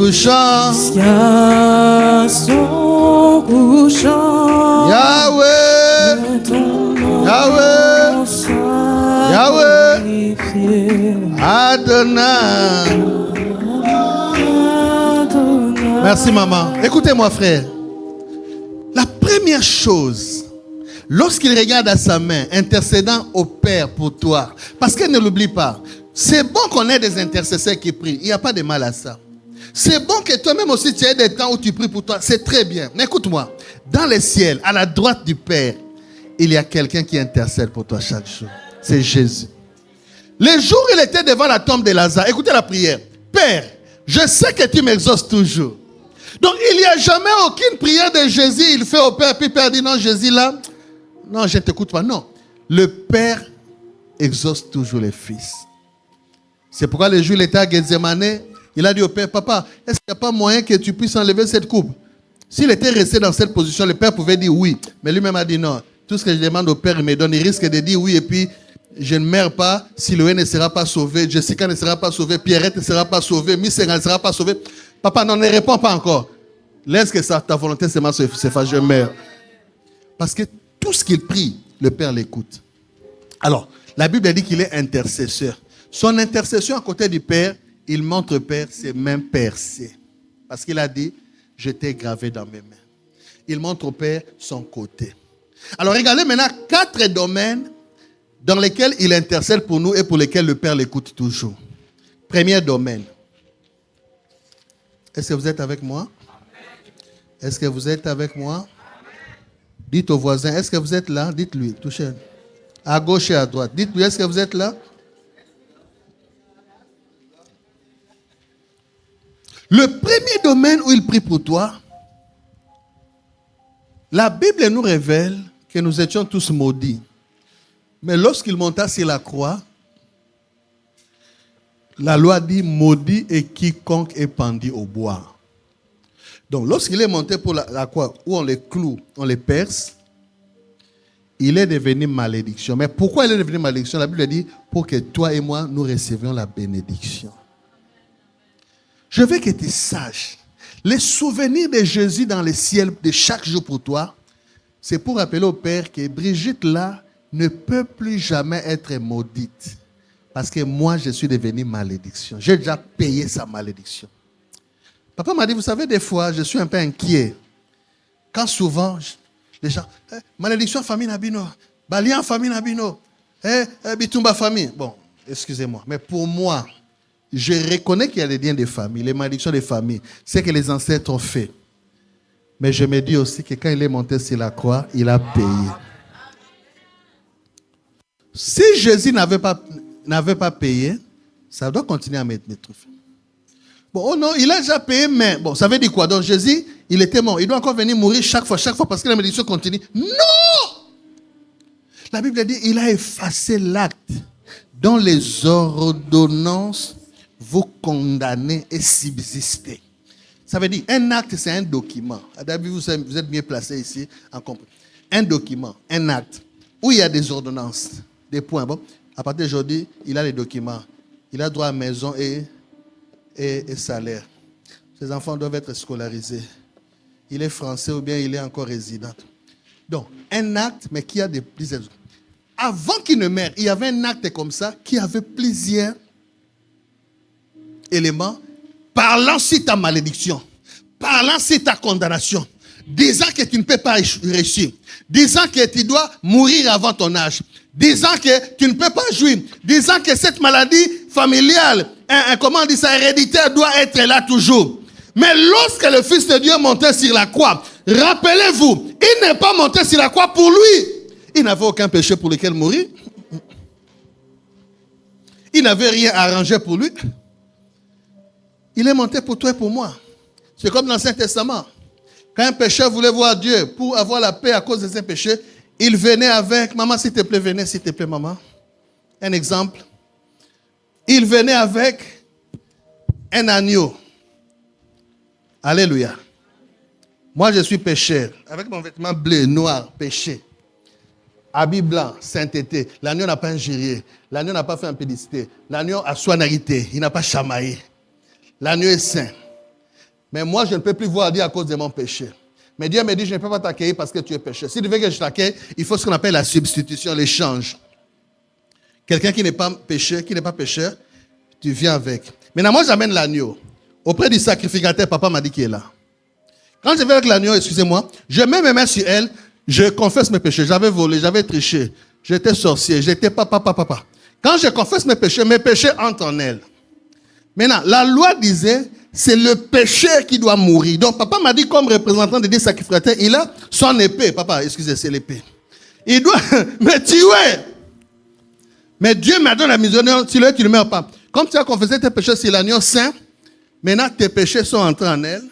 couchant. Jusqu'à son couchant. Yahweh, Ton nom Yahweh, soit Yahweh, glorifié. Adonai. Adonai. Merci maman. Écoutez-moi frère. La première chose, lorsqu'il regarde à sa main, intercédant au Père pour toi, parce qu'elle ne l'oublie pas, c'est bon qu'on ait des intercesseurs qui prient. Il n'y a pas de mal à ça. C'est bon que toi-même aussi tu aies des temps où tu pries pour toi. C'est très bien. Mais écoute-moi, dans les ciels, à la droite du Père, il y a quelqu'un qui intercède pour toi chaque jour. C'est Jésus. Le jour où il était devant la tombe de Lazare, écoutez la prière. Père, je sais que tu m'exauces toujours. Donc il n'y a jamais aucune prière de Jésus. Il fait au Père, puis Père dit non, Jésus là, non, je ne t'écoute pas. Non, le Père exauce toujours les fils. C'est pourquoi le jour où il était à Gethsemane, il a dit au Père, papa, est-ce qu'il n'y a pas moyen que tu puisses enlever cette coupe? S'il était resté dans cette position, le Père pouvait dire oui. Mais lui-même a dit non. Tout ce que je demande au Père, il me donne. Il risque de dire oui et puis je ne meurs pas. Siloé ne sera pas sauvé. Jessica ne sera pas sauvée. Pierrette ne sera pas sauvée. Miss ne sera pas sauvée. Papa, non, ne réponds pas encore. Laisse que ta volonté se fasse. Je meurs. Parce que tout ce qu'il prie, le Père l'écoute. Alors, la Bible dit qu'il est intercesseur. Son intercession à côté du Père, il montre au Père ses mains percées. Parce qu'il a dit, je t'ai gravé dans mes mains. Il montre au Père son côté. Alors regardez maintenant 4 domaines dans lesquels il intercède pour nous et pour lesquels le Père l'écoute toujours. Premier domaine. Est-ce que vous êtes avec moi? Est-ce que vous êtes avec moi? Dites au voisin, est-ce que vous êtes là? Dites-lui, touchez. À gauche et à droite. Dites-lui, est-ce que vous êtes là? Le premier domaine où il prie pour toi, la Bible nous révèle que nous étions tous maudits. Mais lorsqu'il monta sur la croix, la loi dit maudit est quiconque est pendu au bois. Donc lorsqu'il est monté pour la croix où on les cloue, on les perce, il est devenu malédiction. Mais pourquoi il est devenu malédiction? La Bible dit pour que toi et moi nous recevions la bénédiction. Je veux que tu saches, les souvenirs de Jésus dans le ciel de chaque jour pour toi, c'est pour rappeler au Père que Brigitte là ne peut plus jamais être maudite. Parce que moi, je suis devenu malédiction. J'ai déjà payé sa malédiction. Papa m'a dit, vous savez, des fois, je suis un peu inquiet. Quand souvent, les gens, malédiction famille Nabino, Balian famille Nabino, Bitumba famille. Bon, excusez-moi, mais pour moi, je reconnais qu'il y a des liens de famille, les malédictions de famille, c'est que les ancêtres ont fait. Mais je me dis aussi que quand il est monté sur la croix, il a payé. Si Jésus n'avait pas payé, ça doit continuer à mettre fait. Bon, oh non, il a déjà payé, mais bon, ça veut dire quoi? Donc Jésus, il était mort. Il doit encore venir mourir chaque fois, parce que la malédiction continue. Non! La Bible dit, il a effacé l'acte dont les ordonnances vous condamnez et subsistez. Ça veut dire, un acte, c'est un document. D'abord, vous êtes bien placé ici. Un document, un acte, où il y a des ordonnances, des points. Bon, à partir d'aujourd'hui, il a les documents. Il a droit à maison et salaire. Ses enfants doivent être scolarisés. Il est français ou bien il est encore résident. Donc, un acte, mais qui a plusieurs. Avant qu'il ne meure, il y avait un acte comme ça qui avait plusieurs éléments parlant sur ta malédiction, parlant sur ta condamnation, disant que tu ne peux pas réussir, disant que tu dois mourir avant ton âge, disant que tu ne peux pas jouir, disant que cette maladie familiale, comment on dit ça, héréditaire, doit être là toujours. Mais lorsque le Fils de Dieu montait sur la croix, rappelez-vous, il n'est pas monté sur la croix pour lui. Il n'avait aucun péché pour lequel mourir. Il n'avait rien arrangé pour lui. Il est monté pour toi et pour moi. C'est comme dans l'Ancien Testament. Quand un pécheur voulait voir Dieu pour avoir la paix à cause de ses péchés, il venait avec, maman s'il te plaît, venez s'il te plaît maman. Un exemple. Il venait avec un agneau. Alléluia. Moi je suis pécheur. Avec mon vêtement bleu, noir, péché. Habit blanc, sainteté. L'agneau n'a pas injurié. L'agneau n'a pas fait impudicité. L'agneau a soignarité. Il n'a pas chamaillé. L'agneau est saint. Mais moi, je ne peux plus voir Dieu à cause de mon péché. Mais Dieu me dit, je ne peux pas t'accueillir parce que tu es pécheur. Si tu veux que je t'accueille, il faut ce qu'on appelle la substitution, l'échange. Quelqu'un qui n'est pas pécheur, tu viens avec. Maintenant, moi, j'amène l'agneau. Auprès du sacrificateur, papa m'a dit qu'il est là. Quand je vais avec l'agneau, excusez-moi, je mets mes mains sur elle, je confesse mes péchés. J'avais volé, j'avais triché, j'étais sorcier, j'étais papa. Quand je confesse mes péchés entrent en elle. Maintenant, la loi disait, c'est le péché qui doit mourir. Donc, papa m'a dit, comme représentant des sacrificateurs, il a son épée. Papa, excusez, c'est l'épée. Il doit me tuer. Mais Dieu m'a donné la miséricorde, tu le mets pas. Comme tu as confessé tes péchés sur l'agneau saint, maintenant tes péchés sont entrés en elle.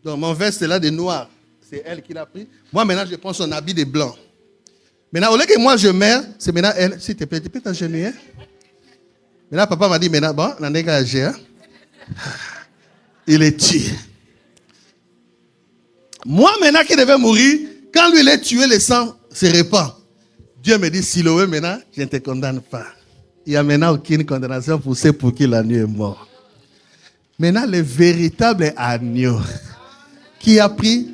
Donc, mon veste est là de noir. C'est elle qui l'a pris. Moi, maintenant, je prends son habit de blanc. Maintenant, au lieu que moi je meurs, c'est maintenant elle. S'il te plaît, tu peux t'agenouiller. Maintenant, papa m'a dit, maintenant, bon, on a dégagé. Hein? Il est tué. Moi, maintenant, qui devais mourir, quand lui, il est tué, le sang se répand. Dieu me dit, Siloé, maintenant, je ne te condamne pas. Il n'y a maintenant aucune condamnation pour ceux pour qui l'agneau est mort. Maintenant, le véritable agneau qui a pris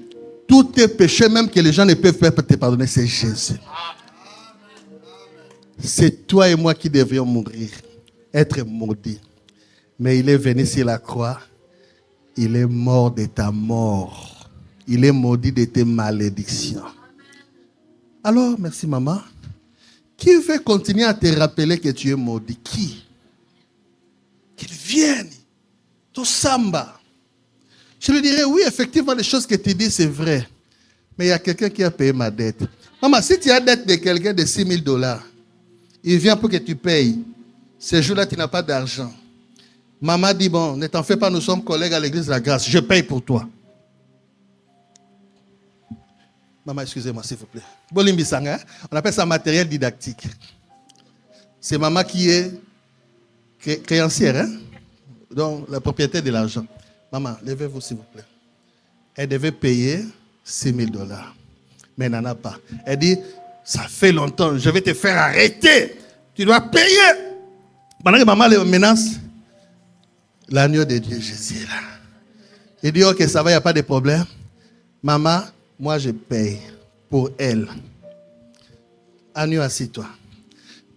tous tes péchés, même que les gens ne peuvent pas te pardonner, c'est Jésus. C'est toi et moi qui devrions mourir, être maudits. Mais il est venu sur la croix, il est mort de ta mort. Il est maudit de tes malédictions. Alors, merci maman. Qui veut continuer à te rappeler que tu es maudit? Qui? Qu'il vienne. Ton samba. Je lui dirais, oui, effectivement, les choses que tu dis, c'est vrai. Mais il y a quelqu'un qui a payé ma dette. Maman, si tu as dette de quelqu'un de $6,000, il vient pour que tu payes. Ce jour-là, tu n'as pas d'argent. Maman dit, bon, ne t'en fais pas, nous sommes collègues à l'église de la grâce. Je paye pour toi. Maman, excusez-moi, s'il vous plaît. Bolimbisanga, on appelle ça matériel didactique. C'est maman qui est créancière, hein? Donc, la propriétaire de l'argent. Maman, levez-vous, s'il vous plaît. Elle devait payer $6,000. Mais elle n'en a pas. Elle dit, ça fait longtemps, je vais te faire arrêter. Tu dois payer. Pendant que maman le menace, l'agneau de Dieu, Jésus est là. Il dit, ok, ça va, il n'y a pas de problème. Maman, moi je paye pour elle. Agneau, assis-toi.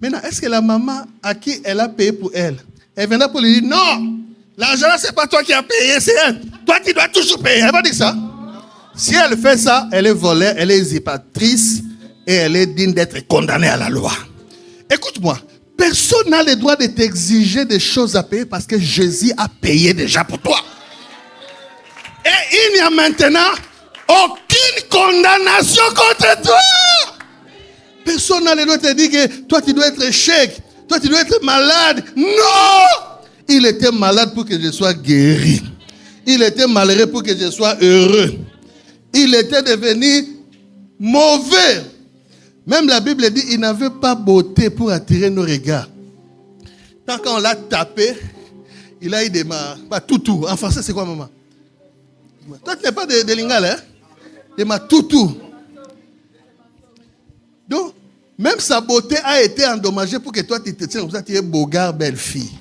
Maintenant, est-ce que la maman à qui elle a payé pour elle, elle viendra pour lui dire, non, l'argent là, c'est pas toi qui as payé, c'est elle. Toi qui dois toujours payer. Elle va dire ça. Si elle fait ça, elle est volée, elle est usurpatrice et elle est digne d'être condamnée à la loi. Écoute-moi, personne n'a le droit de t'exiger des choses à payer parce que Jésus a payé déjà pour toi. Et il n'y a maintenant aucune condamnation contre toi. Personne n'a le droit de te dire que toi tu dois être chèque, toi tu dois être malade. Non! Il était malade pour que je sois guéri. Il était malheureux pour que je sois heureux. Il était devenu mauvais. Même la Bible dit il n'avait pas beauté pour attirer nos regards. Tant qu'on l'a tapé, il a eu des toutou. En français, c'est quoi, maman? Toi, tu n'es pas de lingala, hein? Des toutou. Donc, même sa beauté a été endommagée pour que toi, tu te tiens comme ça, tu es beau gars, belle fille.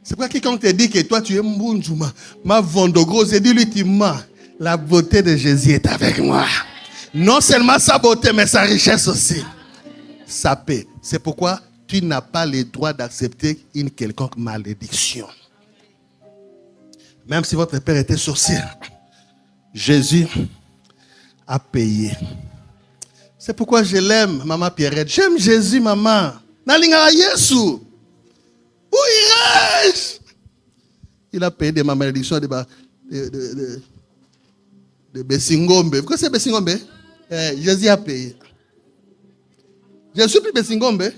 C'est pourquoi quiconque te dit que toi, tu es mbunjuma, ma vondogro, c'est dit lui, tu mens. La beauté de Jésus est avec moi. Non seulement sa beauté, mais sa richesse aussi. Sa paix. C'est pourquoi tu n'as pas le droit d'accepter une quelconque malédiction. Même si votre père était sorcier, Jésus a payé. C'est pourquoi je l'aime, maman Pierrette. J'aime Jésus, maman. Nalinga Yesu. Où irais-je? Il a payé de ma malédiction de Bessingombe. Vous connaissez Bessingombe? Jésus a payé. Je suis plus Bessingombe.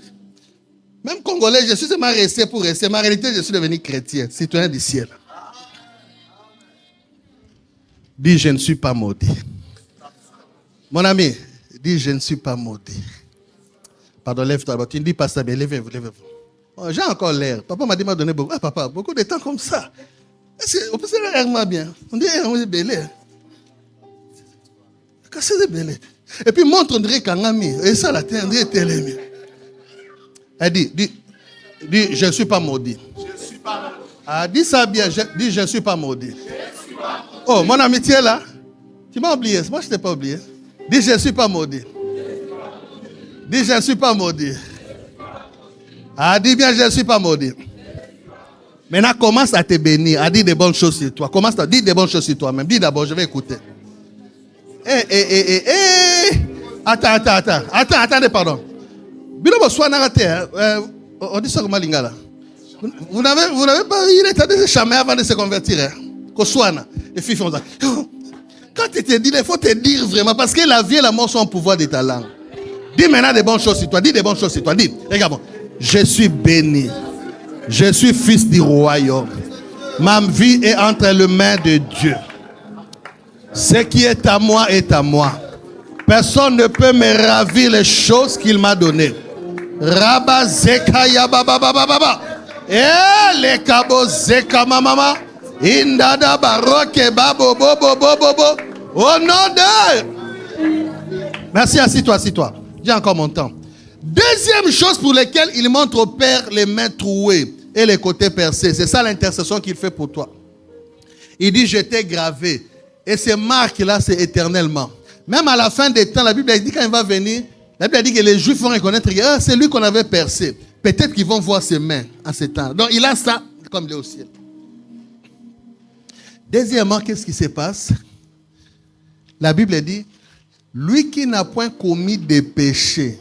Même Congolais, je suis seulement resté pour rester. Ma réalité, je suis devenu chrétien, citoyen du ciel. Dis, je ne suis pas maudit. Mon ami, dis, je ne suis pas maudit. Pardon, lève-toi. Tu ne dis pas ça, mais levez-vous, levez-vous. Oh, j'ai encore l'air. Papa m'a dit, m'a donné beaucoup. Ah, papa, beaucoup de temps comme ça. On peut se l'air bien. On dit, on est belé. Qu'est-ce que c'est belé? Et puis, montre, on dirait Kangami. Et ça, la terre, on dirait Télémi. Elle dit, je ne suis pas maudit. Je ne suis pas maudit. Ah, dis ça bien. Dis, je ne suis pas maudit. Je ne suis pas Oh, mon amitié là. Tu m'as oublié. Moi, je ne t'ai pas oublié. Dis, je ne suis pas maudit. Dis, je ne suis pas maudit. Ah, dis bien, je ne suis pas maudit. Maintenant, commence à te bénir, à dire des bonnes choses sur toi. Commence à dire des bonnes choses sur toi-même. Dis d'abord, je vais écouter. Attendez, pardon. On dit ça comme Lingala. Vous n'avez pas eu l'état de se charmer avant de se convertir. Les filles font ça. Quand tu te dis, il faut te dire vraiment, parce que la vie et la mort sont au pouvoir de ta langue. Dis maintenant des bonnes choses sur toi. Dis des bonnes choses sur toi. Dis, regarde, je suis béni. Je suis fils du royaume. Ma vie est entre les mains de Dieu. Ce qui est à moi est à moi. Personne ne peut me ravir les choses qu'il m'a données. Rabba zeka ya baba baba baba. Le kabo zeka mama. Indada baroke babo bobo bobo bo. Au nom de. Merci, assis-toi, assis-toi. J'ai encore mon temps. Deuxième chose pour laquelle il montre au Père les mains trouées et les côtés percés. C'est ça l'intercession qu'il fait pour toi. Il dit, je t'ai gravé. Et ces marques-là, c'est éternellement. Même à la fin des temps, la Bible a dit quand il va venir, la Bible a dit que les Juifs vont reconnaître que c'est lui qu'on avait percé. Peut-être qu'ils vont voir ses mains en ce temps. Donc il a ça comme il est au ciel. Deuxièmement, qu'est-ce qui se passe? La Bible dit, lui qui n'a point commis de péché.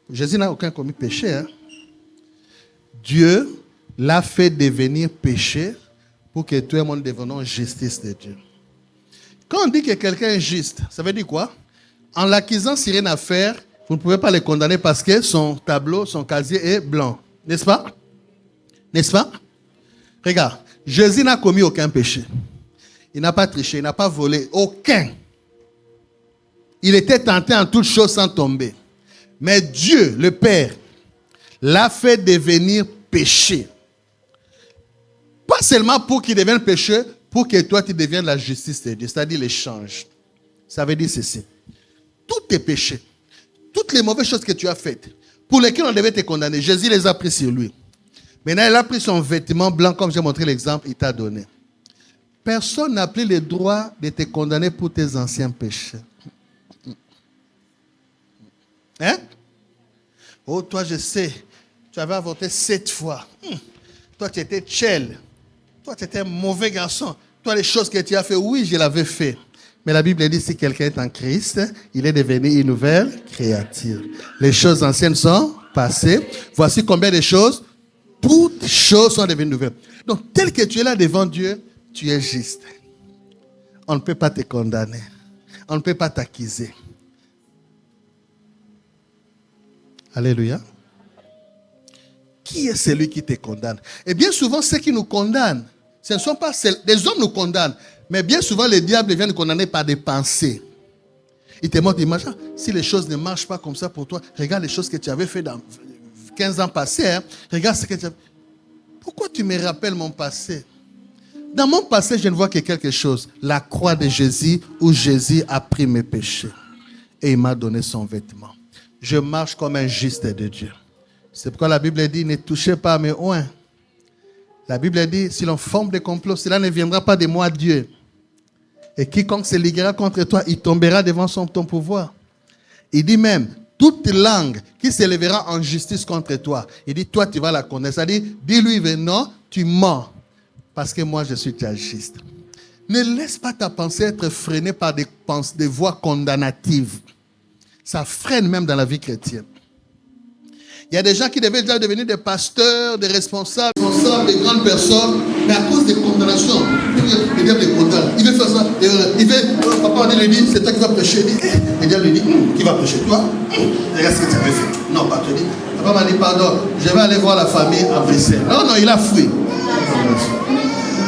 Jésus n'a aucun commis péché. Hein? Dieu l'a fait devenir péché pour que tout le monde devienne justice de Dieu. Quand on dit que quelqu'un est juste, ça veut dire quoi? En l'accusant sur une affaire, vous ne pouvez pas le condamner parce que son tableau, son casier est blanc. N'est-ce pas? N'est-ce pas? Regarde, Jésus n'a commis aucun péché. Il n'a pas triché, il n'a pas volé. Aucun. Il était tenté en toutes choses sans tomber. Mais Dieu, le Père, l'a fait devenir péché. Pas seulement pour qu'il devienne péché, pour que toi tu deviennes la justice de Dieu, c'est-à-dire l'échange. Ça veut dire ceci. Tous tes péchés, toutes les mauvaises choses que tu as faites, pour lesquelles on devait te condamner, Jésus les a pris sur lui. Maintenant, il a pris son vêtement blanc, comme j'ai montré l'exemple, il t'a donné. Personne n'a pris le droit de te condamner pour tes anciens péchés. Hein? Oh, toi, je sais, tu avais avorté 7 fois. Toi, tu étais tchel. Toi, tu étais un mauvais garçon. Toi, les choses que tu as fait, oui, je l'avais fait. Mais la Bible dit, si quelqu'un est en Christ, il est devenu une nouvelle créature. Les choses anciennes sont passées. Voici combien de choses. Toutes choses sont devenues nouvelles. Donc, tel que tu es là devant Dieu, tu es juste. On ne peut pas te condamner. On ne peut pas t'accuser. Alléluia. Qui est celui qui te condamne? Et bien souvent, ceux qui nous condamnent, ce ne sont pas des hommes nous condamnent, mais bien souvent, les diables viennent nous condamner par des pensées. Ils te montrent l'image. Si les choses ne marchent pas comme ça pour toi, regarde les choses que tu avais fait dans 15 ans passés. Hein. Regarde ce que tu as... Pourquoi tu me rappelles mon passé? Dans mon passé, je ne vois que quelque chose. La croix de Jésus, où Jésus a pris mes péchés. Et il m'a donné son vêtement. Je marche comme un juste de Dieu. C'est pourquoi la Bible dit, ne touchez pas à mes oins. La Bible dit, si l'on forme des complots, cela ne viendra pas de moi, Dieu. Et quiconque se liguera contre toi, il tombera devant ton pouvoir. Il dit même, toute langue qui s'élèvera en justice contre toi, il dit, toi, tu vas la connaître. C'est-à-dire, dis-lui, non, tu mens. Parce que moi, je suis ta juste. Ne laisse pas ta pensée être freinée par des voix condamnatives. Ça freine même dans la vie chrétienne. Il y a des gens qui devaient déjà devenir des pasteurs, des responsables, des grandes personnes, mais à cause des condamnations, le diable les condamne. Il veut faire ça. Il veut, papa lui dit, c'est toi qui vas prêcher. Le diable lui dit, qui va prêcher? Toi? Regarde ce que tu avais fait. Non, pas te dit. Papa m'a dit, pardon, je vais aller voir la famille à Bruxelles. Non, non, il a fui.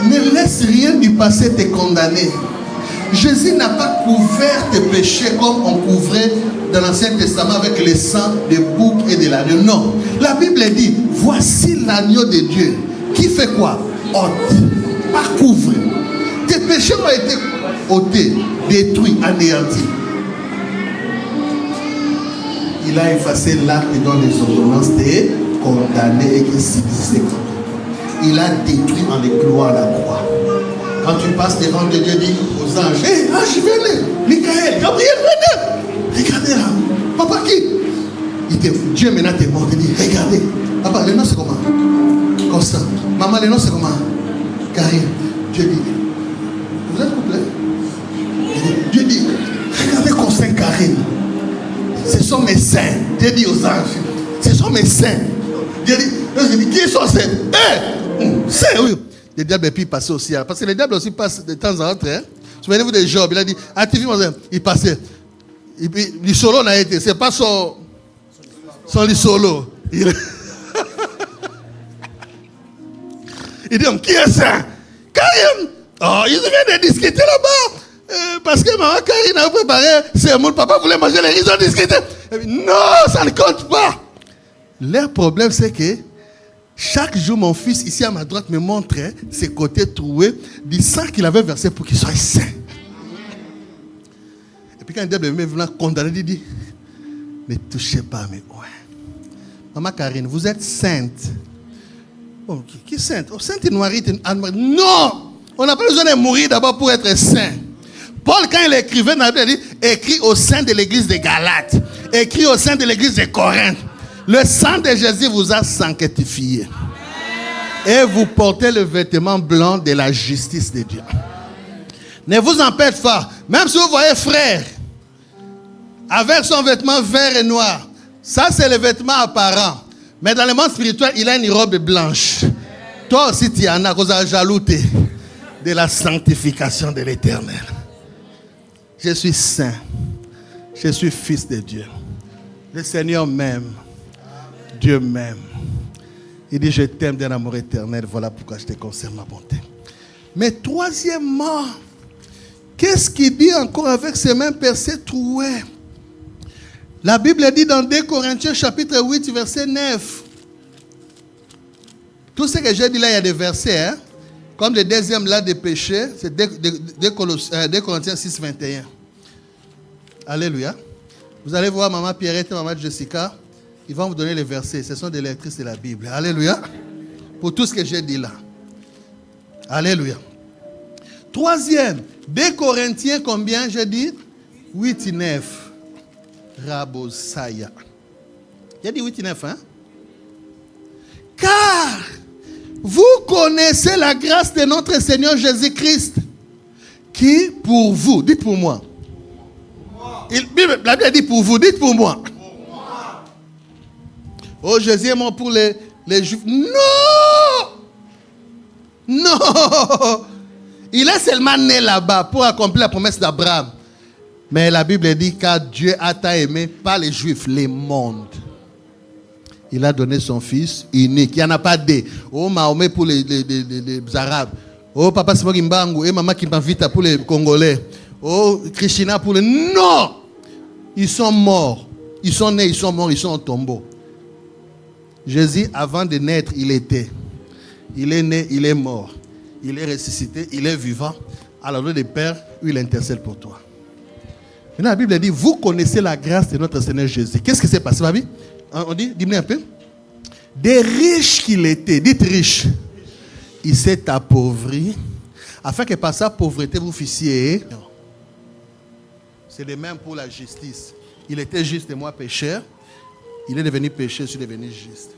Ne laisse rien du passé te condamner. Jésus n'a pas couvert tes péchés comme on couvrait dans l'Ancien Testament avec le sang des boucs et de l'agneau. Non. La Bible dit, voici l'agneau de Dieu. Qui fait quoi? Ôte. Pas couvre. Tes péchés ont été ôtés, détruits, anéantis. Il a effacé l'acte dont les ordonnances étaient condamnées et qui subsistaient. Il a détruit en les clouant à la croix. Quand tu passes devant Dieu, Dieu dit aux anges, hé, ange, venez, Michael, Gabriel, venez. Regardez là. Papa qui? Dieu maintenant te montre, il dit, regardez. Papa, le nom c'est comment? Constant. Maman, le nom c'est comment? Karine. Dieu dit, vous êtes couplé? Dieu dit, regardez Constant, Karine. Ce sont mes saints. Dieu dit aux anges, ce sont mes saints. Dieu dit, qui sont ces? Saints, oui. Le diable est puis passé aussi. Parce que le diable aussi passe de temps en temps. Hein? Souvenez-vous de Job, il a dit, il passait. Et puis, le solo n'a été, c'est pas son solo. Il dit, qui est ça? Karine! Oh, ils viennent de discuter là-bas. Parce que maman Karine a préparé, c'est mon papa voulait manger les riz, ils ont discuté. Non, ça ne compte pas. Leur problème, c'est que chaque jour, mon fils, ici à ma droite, me montrait ses côtés troués du sang qu'il avait versé pour qu'il soit saint. Et puis quand le diable est venu condamner, il dit, ne touchez pas mes oins. Maman Karine, vous êtes sainte. Oh, qui est sainte? Oh, sainte et noirite. Non! On n'a pas besoin de mourir d'abord pour être saint. Paul, quand il écrivait dans la Bible, il dit, écrit au sein de l'église de Galates, écrit au sein de l'église de Corinthe. Le sang de Jésus vous a sanctifié. Et vous portez le vêtement blanc de la justice de Dieu. Ne vous en faites pas. Même si vous voyez frère avec son vêtement vert et noir, ça c'est le vêtement apparent. Mais dans le monde spirituel, il a une robe blanche. Toi aussi tu en as, cause de jalouté de la sanctification de l'Éternel. Je suis saint. Je suis fils de Dieu. Le Seigneur m'aime. Dieu m'aime. Il dit, je t'aime d'un amour éternel. Voilà pourquoi je te conserve ma bonté. Mais troisièmement, qu'est-ce qu'il dit encore avec ces mêmes versets troués? La Bible dit dans 2 Corinthiens chapitre 8, verset 9. Tout ce que j'ai dit là, il y a des versets. Hein? Comme le deuxième là des péchés, c'est 2 Corinthiens 6, 21. Alléluia. Vous allez voir maman Pierrette et maman Jessica. Ils vont vous donner les versets. Ce sont des lectrices de la Bible. Alléluia. Pour tout ce que j'ai dit là. Alléluia. Troisième. 2 Corinthiens combien j'ai dit? 8 et 9. Rabosaya. J'ai dit 8 et 9, hein? Car vous connaissez la grâce de notre Seigneur Jésus-Christ. Qui pour vous, dites pour moi. La Bible dit pour vous, dites pour moi. Oh, Jésus est mort pour les Juifs. Non! Non! Il est seulement né là-bas pour accomplir la promesse d'Abraham. Mais la Bible dit car Dieu a tant aimé, pas les Juifs, les mondes. Il a donné son fils unique. Il n'y en a pas deux. Oh, Mahomet pour les Arabes. Oh, Papa Simon Kimbangu et Maman Kimbavita pour les Congolais. Oh, Krishna pour les... Non! Ils sont morts. Ils sont nés, ils sont morts, ils sont au tombeau. Jésus, avant de naître, il était. Il est né, il est mort. Il est ressuscité, il est vivant. À la gloire du Père, il intercède pour toi. Maintenant, la Bible dit, vous connaissez la grâce de notre Seigneur Jésus. Qu'est-ce qui s'est passé, Babi? On dit, dis-moi un peu. Des riches qu'il était, dites riche. Il s'est appauvri, afin que par sa pauvreté, vous fussiez. C'est le même pour la justice. Il était juste et moi pécheur. Il est devenu pécheur, je suis devenu juste.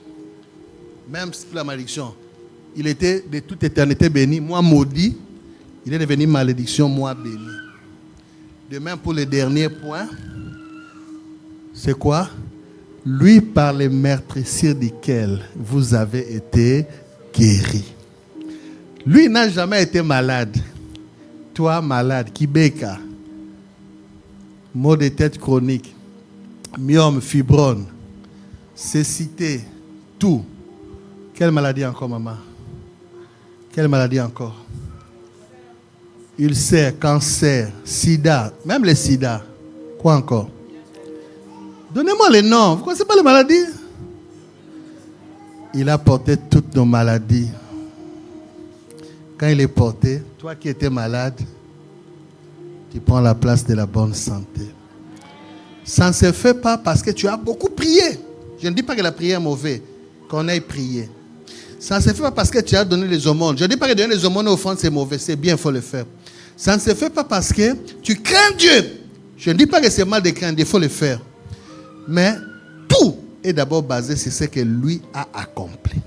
Même pour la malédiction. Il était de toute éternité béni, moi maudit. Il est devenu malédiction, moi béni. De même pour le dernier point. C'est quoi? Lui par les meurtrissures desquels vous avez été guéris. Lui n'a jamais été malade. Toi malade, Kibeka. Maux de tête chronique. Myome, fibrone. Cécité, tout. Quelle maladie encore, maman? Quelle maladie encore? Ulcère, cancer, sida, même le sida. Quoi encore? Donnez-moi les noms. Vous ne connaissez pas les maladies? Il a porté toutes nos maladies. Quand il est porté, toi qui étais malade, tu prends la place de la bonne santé. Ça ne se fait pas parce que tu as beaucoup prié. Je ne dis pas que la prière est mauvaise, qu'on ait prié. Ça ne se fait pas parce que tu as donné les aumônes. Je ne dis pas que donner les aumônes aux offrandes, c'est mauvais. C'est bien, il faut le faire. Ça ne se fait pas parce que tu crains Dieu. Je ne dis pas que c'est mal de craindre, il faut le faire. Mais tout est d'abord basé sur ce que lui a accompli.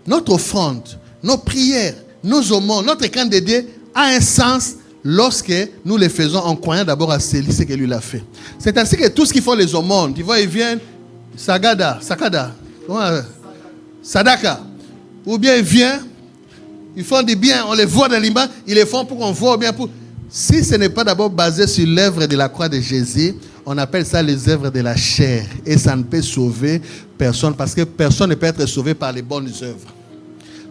Notre offrande, nos prières, nos aumônes, notre crainte de Dieu a un sens lorsque nous les faisons en croyant d'abord à celui ce que lui a fait. C'est ainsi que tout ce qu'ils font les aumônes, tu vois, ils viennent, Sakada, Sadaka, ou bien ils viennent, ils font du bien, on les voit dans l'image, ils les font pour qu'on voit bien. Si ce n'est pas d'abord basé sur l'œuvre de la croix de Jésus, on appelle ça les œuvres de la chair. Et ça ne peut sauver personne, parce que personne ne peut être sauvé par les bonnes œuvres.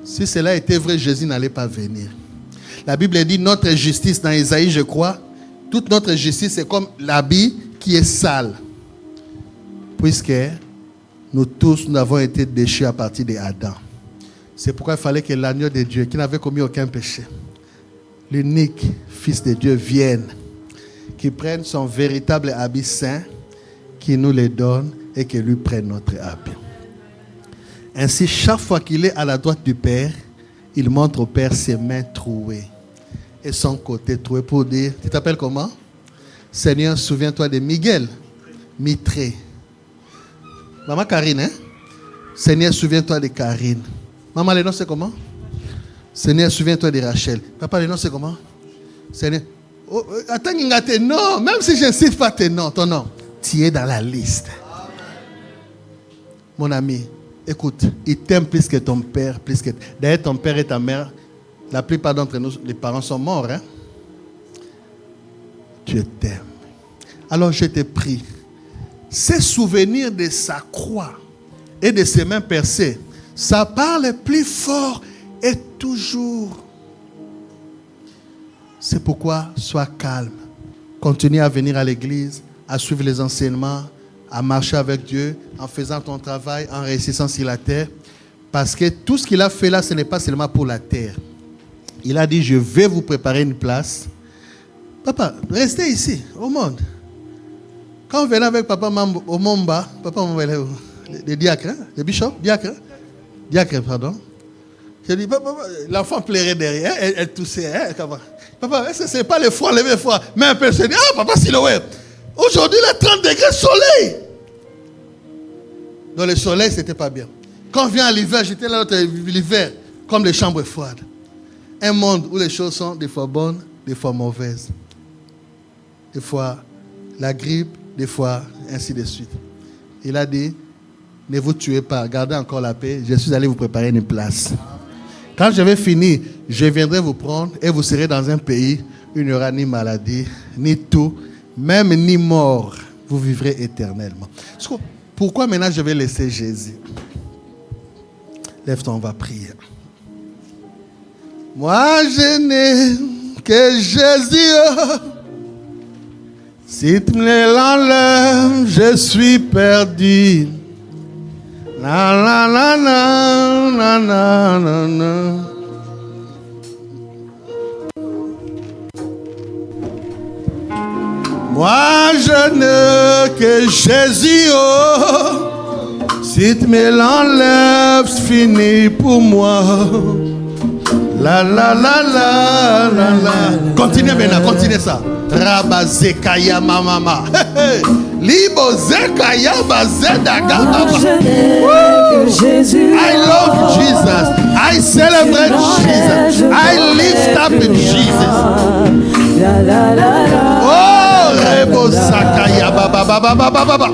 Si cela était vrai, Jésus n'allait pas venir. La Bible dit notre justice, dans Isaïe, je crois, toute notre justice est comme l'habit qui est sale. Puisque nous tous, nous avons été déchus à partir d'Adam. C'est pourquoi il fallait que l'agneau de Dieu, qui n'avait commis aucun péché, l'unique Fils de Dieu, vienne, qui prenne son véritable habit saint, qui nous le donne et que lui prenne notre habit. Ainsi, chaque fois qu'il est à la droite du Père, il montre au Père ses mains trouées et son côté troué pour dire, tu t'appelles comment? Seigneur, souviens-toi de Miguel, Mitré. Maman Karine, hein? Seigneur, souviens-toi de Karine. Maman, le nom c'est comment? Seigneur, souviens-toi de Rachel. Papa, le nom c'est comment? Seigneur. Oh, attends, non, même si je ne cite pas tes noms, ton nom, tu es dans la liste. Mon ami, écoute, il t'aime plus que ton père, plus que... D'ailleurs, ton père et ta mère, la plupart d'entre nous, les parents sont morts. Hein? Dieu t'aime. Alors je te prie, ces souvenirs de sa croix et de ses mains percées, ça parle plus fort et toujours. C'est pourquoi sois calme. Continue à venir à l'église, à suivre les enseignements, à marcher avec Dieu, en faisant ton travail, en réussissant sur la terre. Parce que tout ce qu'il a fait là, ce n'est pas seulement pour la terre. Il a dit, je vais vous préparer une place. Papa, restez ici, au monde. Quand on venait avec papa au Momba, papa le diacre, le bishop, diacre, pardon. Je dis, papa, l'enfant pleurait derrière, elle toussait. Hein, papa, ce n'est pas le froid, lever froid. Mais un peu, je dis, ah, papa, Siloé, aujourd'hui, il est 30 degrés soleil. Donc le soleil, ce n'était pas bien. Quand on vient à l'hiver, j'étais là l'hiver, comme les chambres froides. Un monde où les choses sont des fois bonnes, des fois mauvaises. Des fois la grippe, des fois ainsi de suite. Il a dit, ne vous tuez pas, gardez encore la paix, je suis allé vous préparer une place. Quand je vais finir, je viendrai vous prendre et vous serez dans un pays où il n'y aura ni maladie, ni tout, même ni mort. Vous vivrez éternellement. Pourquoi maintenant je vais laisser Jésus? Lève-toi, on va prier. Moi je n'ai que Jésus. Si tu me l'enlèves, je suis perdu. Na na na na na na na na. Moi je n'ai que Jésus. Oh. Si tu me l'enlèves, c'est fini pour moi. La la la la la la. Continuez maintenant, continuez ça. Rabazekaya mama. Libo zekaya bazedaga. I love Jesus. I celebrate Jesus. I lift up Jesus. Oh, rebo zakaya baba baba baba baba.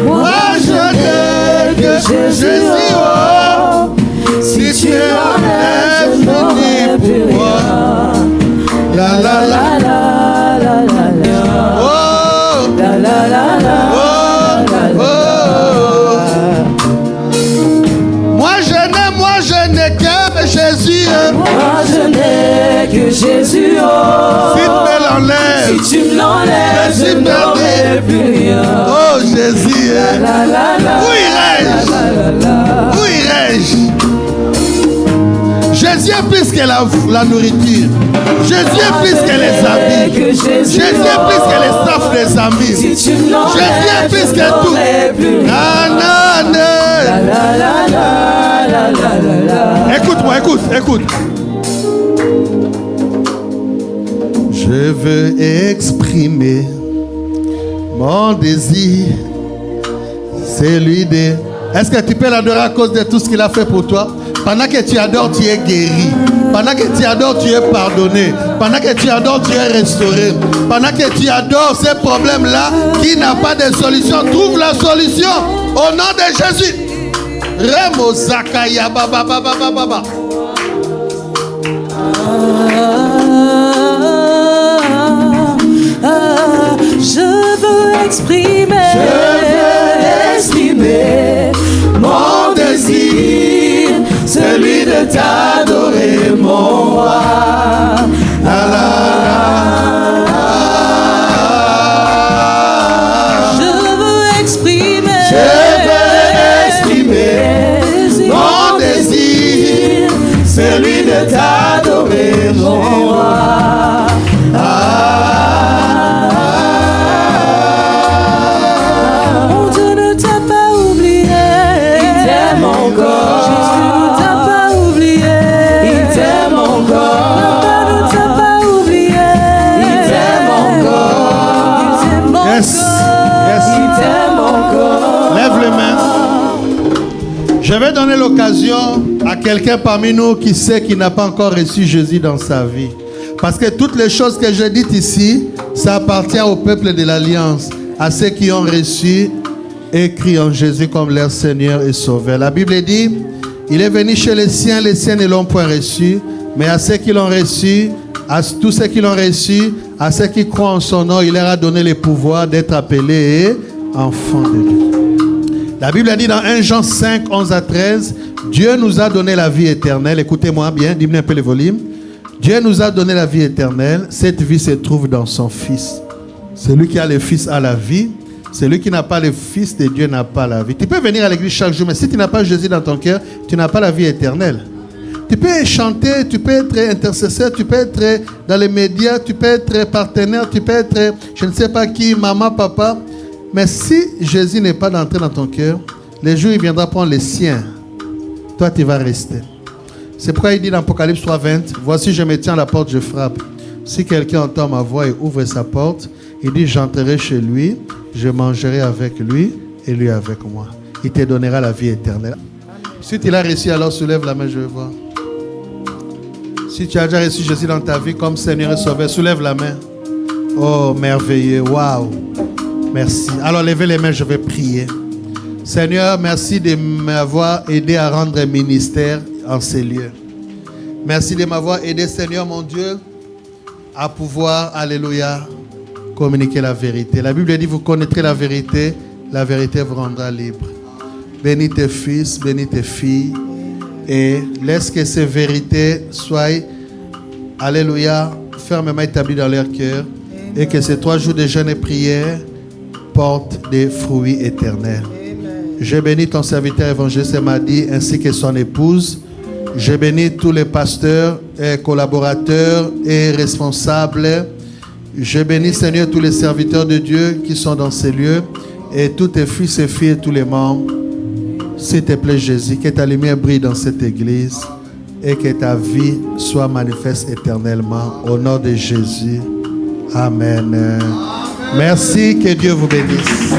Moi je n'ai que Jésus. Oh, si tu enlèves, je n'ai pour moi. La la la la la la la. Oh, la la la la. Oh, oh. Moi je n'ai que Jésus. Moi je n'ai que Jésus. Oh. Si tu me l'enlèves, si tu me l'enlèves, je n'aurai plus rien. Oh Jésus. La la la. Où irais-je? Où irais-je? Jésus est plus que la nourriture. Jésus est plus que les habits. Jésus est plus que les staffs des amis. Si tu Je viens plus que tout. Écoute-moi, écoute. Je veux exprimer mon désir, celui de... Est-ce que tu peux l'adorer à cause de tout ce qu'il a fait pour toi? Pendant que tu adores, tu es guéri. Pendant que tu adores, tu es pardonné. Pendant que tu adores, tu es restauré. Pendant que tu adores ces problèmes-là, qui n'a pas de solution, trouve la solution au nom de Jésus. Remo Zakaya Baba Baba Baba. Je veux exprimer mon désir, celui de t'adorer, mon roi. Je veux exprimer mon désir, celui de t'adorer, mon roi. Je vais donner l'occasion à quelqu'un parmi nous qui sait qu'il n'a pas encore reçu Jésus dans sa vie. Parce que toutes les choses que j'ai dites ici, ça appartient au peuple de l'Alliance, à ceux qui ont reçu et crient en Jésus comme leur Seigneur et Sauveur. La Bible dit, il est venu chez les siens ne l'ont point reçu, mais à ceux qui l'ont reçu, à tous ceux qui l'ont reçu, à ceux qui croient en son nom, il leur a donné le pouvoir d'être appelés enfants de Dieu. La Bible a dit dans 1 Jean 5, 11 à 13, Dieu nous a donné la vie éternelle. Écoutez-moi bien, dis-moi un peu le volume. Dieu nous a donné la vie éternelle. Cette vie se trouve dans son Fils. Celui qui a le Fils a la vie. Celui qui n'a pas le Fils de Dieu n'a pas la vie. Tu peux venir à l'église chaque jour, mais si tu n'as pas Jésus dans ton cœur, tu n'as pas la vie éternelle. Tu peux chanter, tu peux être intercesseur, tu peux être dans les médias, tu peux être partenaire, tu peux être je ne sais pas qui, maman, papa. Mais si Jésus n'est pas entré dans ton cœur, les jours il viendra prendre les siens. Toi, tu vas rester. C'est pourquoi il dit dans Apocalypse 3:20, voici, je me tiens à la porte, je frappe. Si quelqu'un entend ma voix et ouvre sa porte, il dit, j'entrerai chez lui, je mangerai avec lui et lui avec moi. Il te donnera la vie éternelle. Si tu l'as reçu, alors soulève la main, je vais voir. Si tu as déjà reçu Jésus dans ta vie comme Seigneur et Sauveur, soulève la main. Oh, merveilleux, waouh. Merci. Alors, levez les mains, je vais prier. Seigneur, merci de m'avoir aidé à rendre ministère en ces lieux. Merci de m'avoir aidé, Seigneur, mon Dieu, à pouvoir, alléluia, communiquer la vérité. La Bible dit, vous connaîtrez la vérité vous rendra libre. Bénis tes fils, bénis tes filles, et laisse que ces vérités soient, alléluia, fermement établies dans leur cœur, et que ces 3 jours de jeûne et prière portent des fruits éternels. Je bénis ton serviteur évangéliste Madi ainsi que son épouse. Je bénis tous les pasteurs et collaborateurs et responsables. Je bénis, Seigneur, tous les serviteurs de Dieu qui sont dans ces lieux et tous tes fils et filles et tous les membres. S'il te plaît, Jésus, que ta lumière brille dans cette église et que ta vie soit manifeste éternellement. Au nom de Jésus. Amen. Merci, que Dieu vous bénisse.